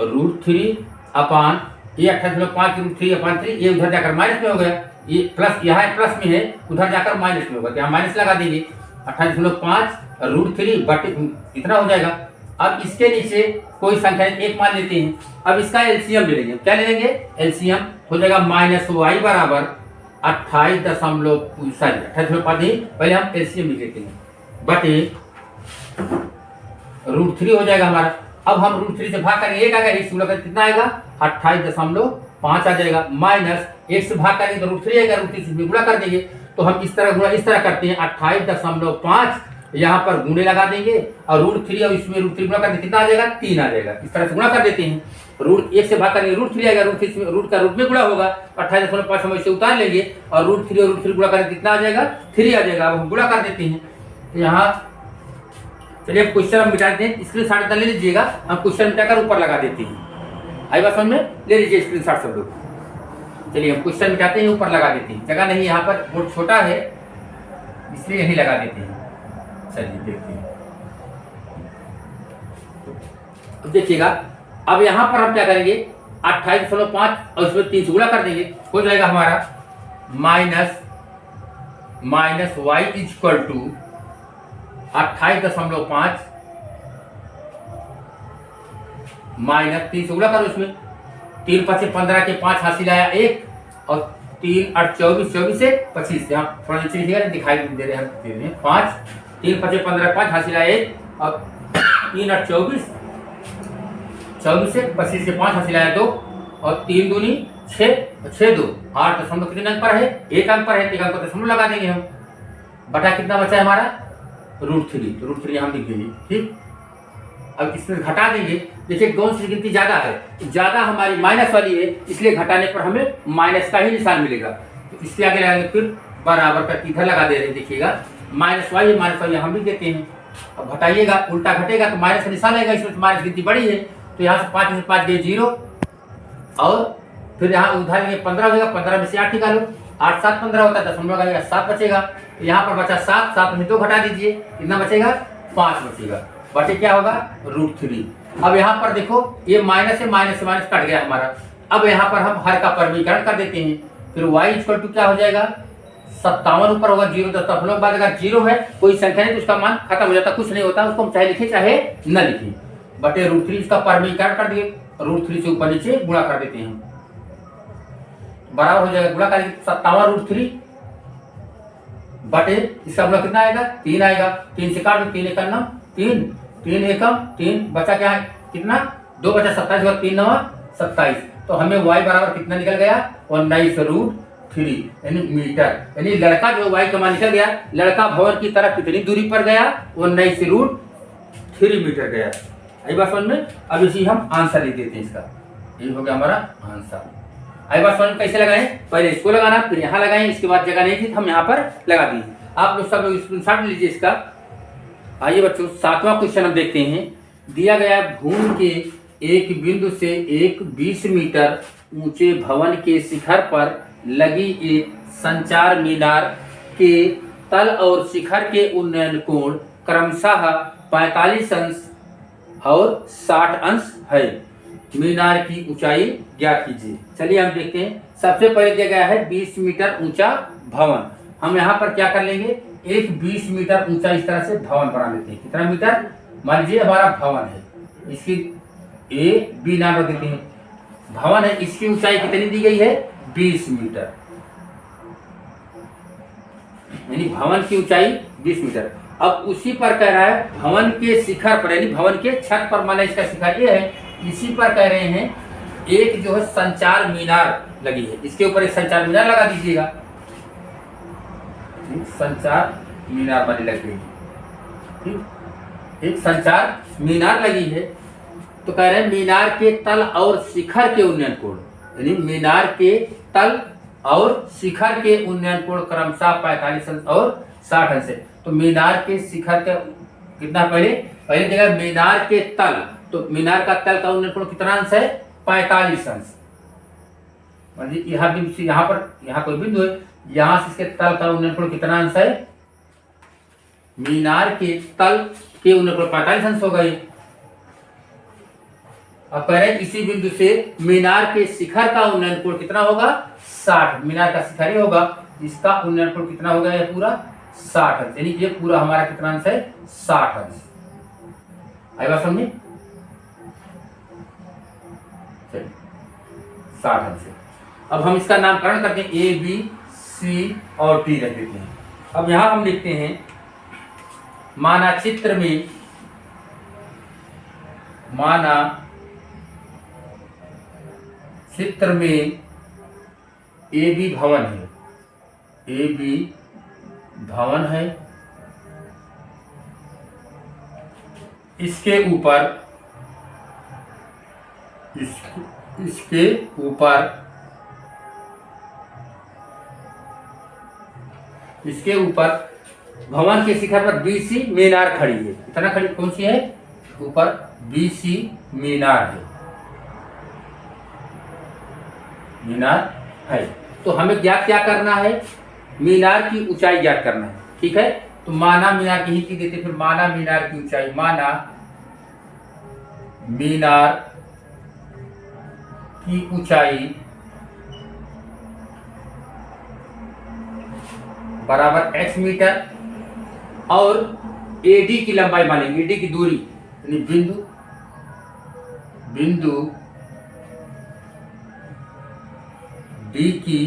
√3 अपान ये 28.5 √3/3, ये उधर जाकर माइनस में हो गया, ये प्लस यहाँ प्लस में है, उधर जाकर माइनस में होगा, तो यहाँ माइनस लगा देंगे, 28.5 √3 बटे इतना हो जाएगा। अब इसके नीचे कोई संख्या एक मान लेते हैं, अब इसका एलसीएम ले लेंगे, क्या ले लेंगे, एलसीएम हो जाएगा माइनस वाई बराबर 28.5 नहीं, पहले हम एलसीएम लिख लेते हैं, बटे √3 हो जाएगा हमारा। अब हम √3 से भाग करेंगे, एक आएगा, एक से गुणा करेंगे कितना आएगा, 28.5 आ जाएगा, माइनस एक से भाग करेंगे तो √3 आएगा, √3 से गुणा कर देंगे, तो हम इस तरह गुणा इस तरह करते हैं, 28.5 यहाँ पर गुणे लगा देंगे, और √3 और इसमें √3 गुणा करके कितना आ जाएगा, 3 आ जाएगा, इस तरह से गुणा कर देते हैं, √1 से भाग करेंगे √3 आएगा, √3 में रूट का रूट में गुणा होगा, 28.5 हम इसे उतार लेंगे, और √3 और √3 गुणा करेंगे कितना आ जाएगा, 3 आ जाएगा। अब हम गुणा कर देते हैं, तो यहाँ चलिए अब क्वेश्चन हम मिटा देते हैं, स्क्रीनशॉट ले लीजिएगा, हम क्वेश्चन मिटाकर ऊपर लगा देते हैं, आई बात समझ में, ले लीजिए स्क्रीनशॉट सब लोग। चलिए हम क्वेश्चन मिटाते हैं, ऊपर लगा देते हैं, जगह नहीं यहाँ पर बोर्ड छोटा है इसलिए यहीं लगा देते हैं। चलिए देखते हैं, अब देखिएगा, अब यहाँ पर हम क्या करेंगे, 28.5 और इसमें 3 से गुणा कर देंगे, हो जाएगा हमारा minus y equal to 28.5 minus 3 से गुणा करो, इसमें 3 5 से 15 के 5 हासिल आया 1, और 3 8 24 24 से 25, यहाँ थोड़ा नीचे लिखिएगा, दिखाई दे रहे हैं 5, 3 5 15 5 हासिल आया 1, और 3 8 24 24 से 25 से 5 हासिल आया 2, और 3 दूनी 6 6 2 8 दशमलव कितने अंक पर है, 1 अंक पर है, 1 अंक पर दशमलव लगा देंगे हम, बटा कितना बचा है हमारा, √3, तो √3 हम लिख देंगे, ठीक। अब इसमें घटा देंगे, देखिए कौन सी गिनती ज्यादा है, ज्यादा हमारी माइनस वाली है, इसलिए घटाने पर हमें माइनस का ही निशान मिलेगा, तो इसके आगे लगाएंगे, फिर बराबर का इधर लगा दे रहे हैं, देखिएगा माइनस वाई हम भी देते हैं, अब घटाइएगा उल्टा घटेगा तो माइनस का निशान आएगा, इसमें माइनस गिनती बड़ी है, तो यहाँ से 5 गए 0, और फिर यहाँ उधार लेंगे 15 हो जाएगा, 15 में से 8 निकालो, 8 7 15 होता है, दशमलव लगाएगा 7 बचेगा। तो यहाँ पर बचा 7, 7 में 2 घटा दीजिए, कितना बचेगा 5 बचेगा। बटे क्या होगा √3। अब यहाँ पर देखो ये माइनस से माइनस से माइनस कट गया हमारा। अब यहाँ पर हम हर का परमीकरण कर देते हैं, फिर y इक्वल टू क्या हो जाएगा 57 ऊपर होगा 0 दशमलव के बाद अगर 0 है कोई संख्या नहीं तो उसका मान खत्म हो जाता, कुछ नहीं होता, उसको हम चाहे लिखें चाहे न लिखें। बटे √3 इसका परमीकरण कर दिए, √3 से ऊपर नीचे गुणा कर देते हैं हम, बराबर हो जाएगा गुणा करेंगे 57 √3 बटे इसका गुणा कितना आएगा 3 आएगा। 3 से काट दो, 3 एकम 9 3 3 एकम 3 बचा क्या है कितना 2 बचा 27 और 3 9 27। तो हमें y बराबर कितना निकल गया 19√3 यानी मीटर। यानी लड़का जो y का मान निकल गया, लड़का भवन की तरफ कितनी दूरी पर गया 19√3 मीटर गया। आई बात समझ में। अब इसी हम आंसर लिख देते हैं इसका, ये हो गया हमारा आंसर। आई बात समझ में कैसे लगाएं, पहले इसको लगाना फिर यहाँ लगाएं, इसके बाद जगह नहीं थी तो हम यहाँ पर लगा दिए। आप लोग सब लोग स्क्रीनशॉट लीजिए इसका। आइए बच्चों 7वां क्वेश्चन हम देखते हैं। दिया गया भूमि के एक बिंदु से एक 20 मीटर ऊंचे भवन के शिखर पर लगी एक संचार मीनार के तल और शिखर के उन्नयन कोण क्रमशः 45 अंश और 60 अंश है। मीनार की ऊंचाई ज्ञात कीजिए। चलिए हम देखते हैं। सबसे पहले दिया गया है 20 मीटर ऊंचा भवन। हम यहाँ पर क्या कर लेंगे, एक 20 मीटर ऊंचा इस तरह से भवन बना लेते हैं। कितना मीटर, मान लीजिए हमारा भवन है, इसकी ए बी नाम रख देते हैं। भवन है, इसकी ऊंचाई कितनी दी गई है 20 मीटर, यानी भवन की ऊंचाई 20 मीटर। अब उसी पर कह रहा है भवन के शिखर पर, यानी भवन के छत पर, मान इसका शिखर ये है, इसी पर कह रहे हैं एक जो है संचार मीनार लगी है, इसके ऊपर एक संचार मीनार लगा दीजिएगा। संचार मीनार बनी लगी है, ठीक, एक संचार मीनार लगी है। तो कह रहे हैं मीनार के तल और शिखर के उन्नयन कोण, यानी मीनार के तल और शिखर के उन्नयन कोण क्रमशः 45 अंश और 60 अंश है। तो मीनार के शिखर का कितना, पहले जगह मीनार के तल, तो मीनार का तल का उन्नयन कोण कितना अंश है 45 अंश। यहाँ पर यहाँ कोई बिंदु है, यहाँ से इसके तल का उन्नयन कोण कितना अंश है, मीनार के तल के उन्नयन कोण 45 अंश हो गए। अब कह रहे इसी बिंदु से मीनार के शिखर का उन्नयन कोण कितना होगा 60। मीनार का शिखर ही होगा, इसका उन्नयन कोण कितना हो गया ये पूरा 60 अंश, यानी ये पूरा हमारा कितना अंश है 60 अंश। आई बात समझे, 60 अंश। अब हम इसका नामकरण करते हैं ए बी सी और डी रख देते हैं। अब यहां हम लिखते हैं माना चित्र में ए बी भवन है, ए बी भवन है, इसके ऊपर भवन के शिखर पर बीसी मीनार खड़ी है। कितना खड़ी, कौन सी है, ऊपर बीसी मीनार है, मीनार है। तो हमें ज्ञात क्या करना है, मीनार की ऊंचाई ज्ञात करना है, ठीक है। तो माना मीनार की ही देते, फिर माना मीनार की ऊंचाई, माना मीनार की ऊंचाई बराबर x मीटर और AD की लंबाई मानेंगे, AD की दूरी, यानी बिंदु D की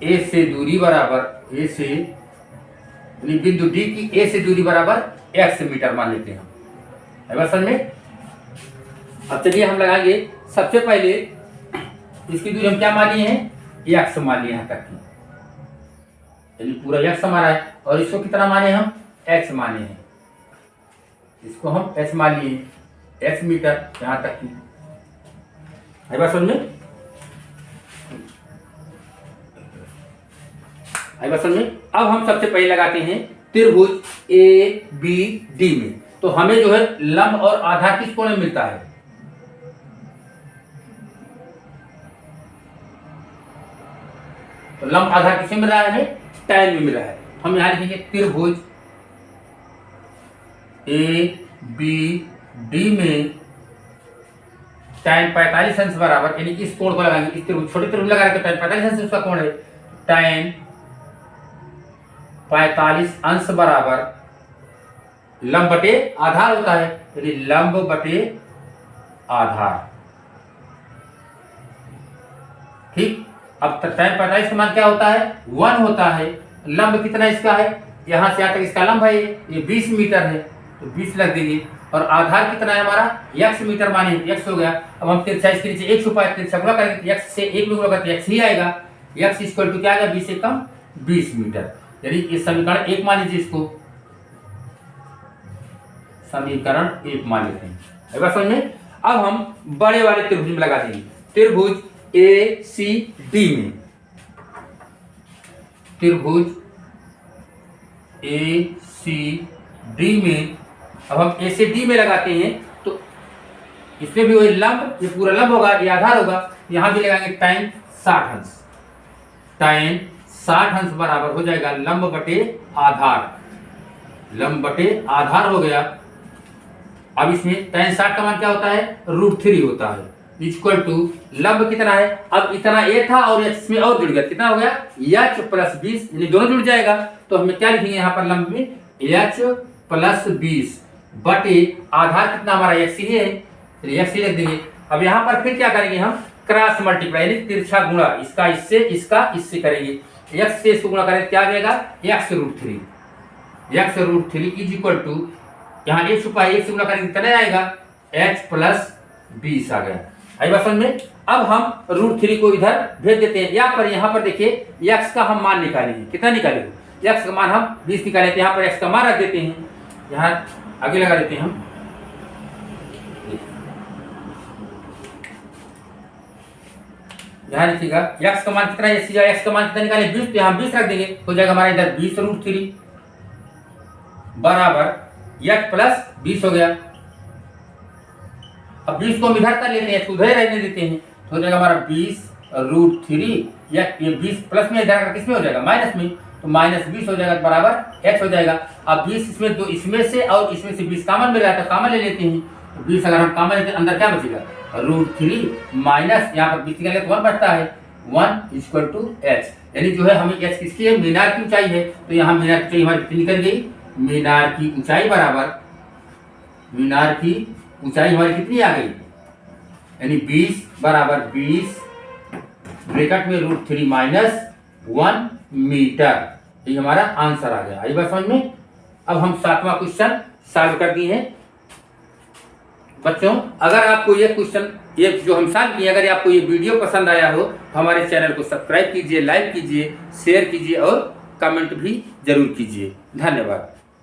A से दूरी बराबर, A से यानी बिंदु D की A से दूरी बराबर x मीटर मान लेते हैं हम। है समझ में। अब चलिए हम लगाएंगे, सबसे पहले इसकी दूरी हम क्या मान लिए हैं x मान लिए यहाँ तक की, यानी पूरा x हमारा है, और इसको कितना माने हम x माने हैं, इसको हम x मान लिए x मीटर यहाँ तक की। है बात समझ में, है बात समझ में। अब हम सबसे पहले लगाते हैं त्रिभुज ABD में। तो हमें जो है लंब और आधार किस कोण में मिलता है, तो लंब आधार किसमें मिल रहा है हमें? tan में मिल रहा है। हम यहाँ लिखेंगे त्रिभुज ABD में tan 45 अंश बराबर, यानी कि इस कोण को लगाएंगे, इस त्रिभुज छोटे त्रिभुज लगा रहे तो tan 45 अंश उसका कोण है, tan 45 अंश बराबर लंब बटे आधार होता है, यानी लंब बटे आधार। ठीक, अब tan 45 का मान क्या होता है? 1 होता है। लंब कितना इसका है? यहां से यहाँ तक इसका लंब है ये 20 मीटर है, तो 20 लग देंगे। और आधार कितना है हमारा? x मीटर माने x हो गया। अब हम तिरछा इसके नीचे एक छुपा है, तिरछा गुणा करेंगे x से 1 गुणा करते x ही आएगा। x इक्वल टू क्या आएगा? 20 से कम 20 मीटर, यानी इस समीकरण 1 मान लीजिए, इसको समीकरण 1 मान लेते हैं। एक समझ में? अब हम बड़े वाले त्रिभुज में लगा देंगे, त्रिभुज ACD में, त्रिभुज ACD में। अब हम ACD में लगाते हैं तो इसमें भी वही लंब, ये पूरा लंब होगा, ये आधार होगा। यहां भी लगाएंगे tan 60 अंश, tan 60 अंश बराबर हो जाएगा लंब बटे आधार, लंब बटे आधार हो गया। अब इसमें tan 60 का मान क्या होता है? √3 होता है, इक्वल टू लंब कितना है? अब इतना ए था और x में और जुड़ गया, कितना हो गया? h + 20, यानी दोनों जुड़ जाएगा। तो हमें क्या लिखेंगे यहाँ पर लंब में? h + 20 बटे आधार कितना हमारा x ही है, x ही लिख देंगे। अब यहाँ पर फिर क्या करेंगे हम? क्रॉस मल्टीप्लाई, यानी तिरछा गुणा, इसका इससे, इसका इससे करेंगे। x से इसको गुणा करें क्या आ जाएगा? x√3, x√3 is equal to, यहाँ एक छुपा है, एक से गुणा करेंगे कितना आएगा? h + 20 आ गया। आई बात समझ में? अब हम √3 को इधर भेज देते हैं। यहाँ पर देखिए x का हम मान निकालेंगे, कितना निकालेंगे? x का मान हम 20 निकाले थे, यहाँ पर x का मान रख देते हैं, यहाँ आगे लगा देते हैं हम। यहाँ लिखिएगा x का मान कितना है? x का मान कितना निकाले? 20, तो यहाँ 20 रख देंगे, हो जाएगा हमारा इधर 20√3 बराबर h + 20 हो गया। अब 20 को हम इधर कर लेते हैं, उधर रहने देते हैं, तो हो जाएगा हमारा 20√3, या ये 20 प्लस में इधर किसमें हो जाएगा? माइनस में, तो -20 हो जाएगा बराबर x हो जाएगा। अब 20 इसमें, तो इसमें से और इसमें से 20 कॉमन मिल रहा है, तो कॉमन ले लेते हैं। तो 20 अगर हम कॉमन लेते हैं, अंदर क्या बचेगा? √3 माइनस यहाँ पर 20 निकाले तो 1 बचता है, 1 = h, यानी जो है हमें h किसकी है? मीनार की ऊंचाई है। तो यहाँ मीनार की ऊंचाई हमारी कितनी निकल गई? मीनार की ऊंचाई बराबर, मीनार की ऊंचाई हमारी कितनी आ गई? यानी 20 बराबर 20 ब्रैकेट में √3 माइनस 1 मीटर, ये हमारा आंसर आ गया। आई बात समझ में? अब हम 7वां क्वेश्चन सॉल्व कर दिए हैं। बच्चों, अगर आपको ये क्वेश्चन, ये जो हम सॉल्व किए, अगर आपको ये वीडियो पसंद आया हो तो हमारे चैनल को सब्सक्राइब कीजिए, लाइक कीजिए, शेयर कीजिए और कमेंट भी जरूर कीजिए। धन्यवाद।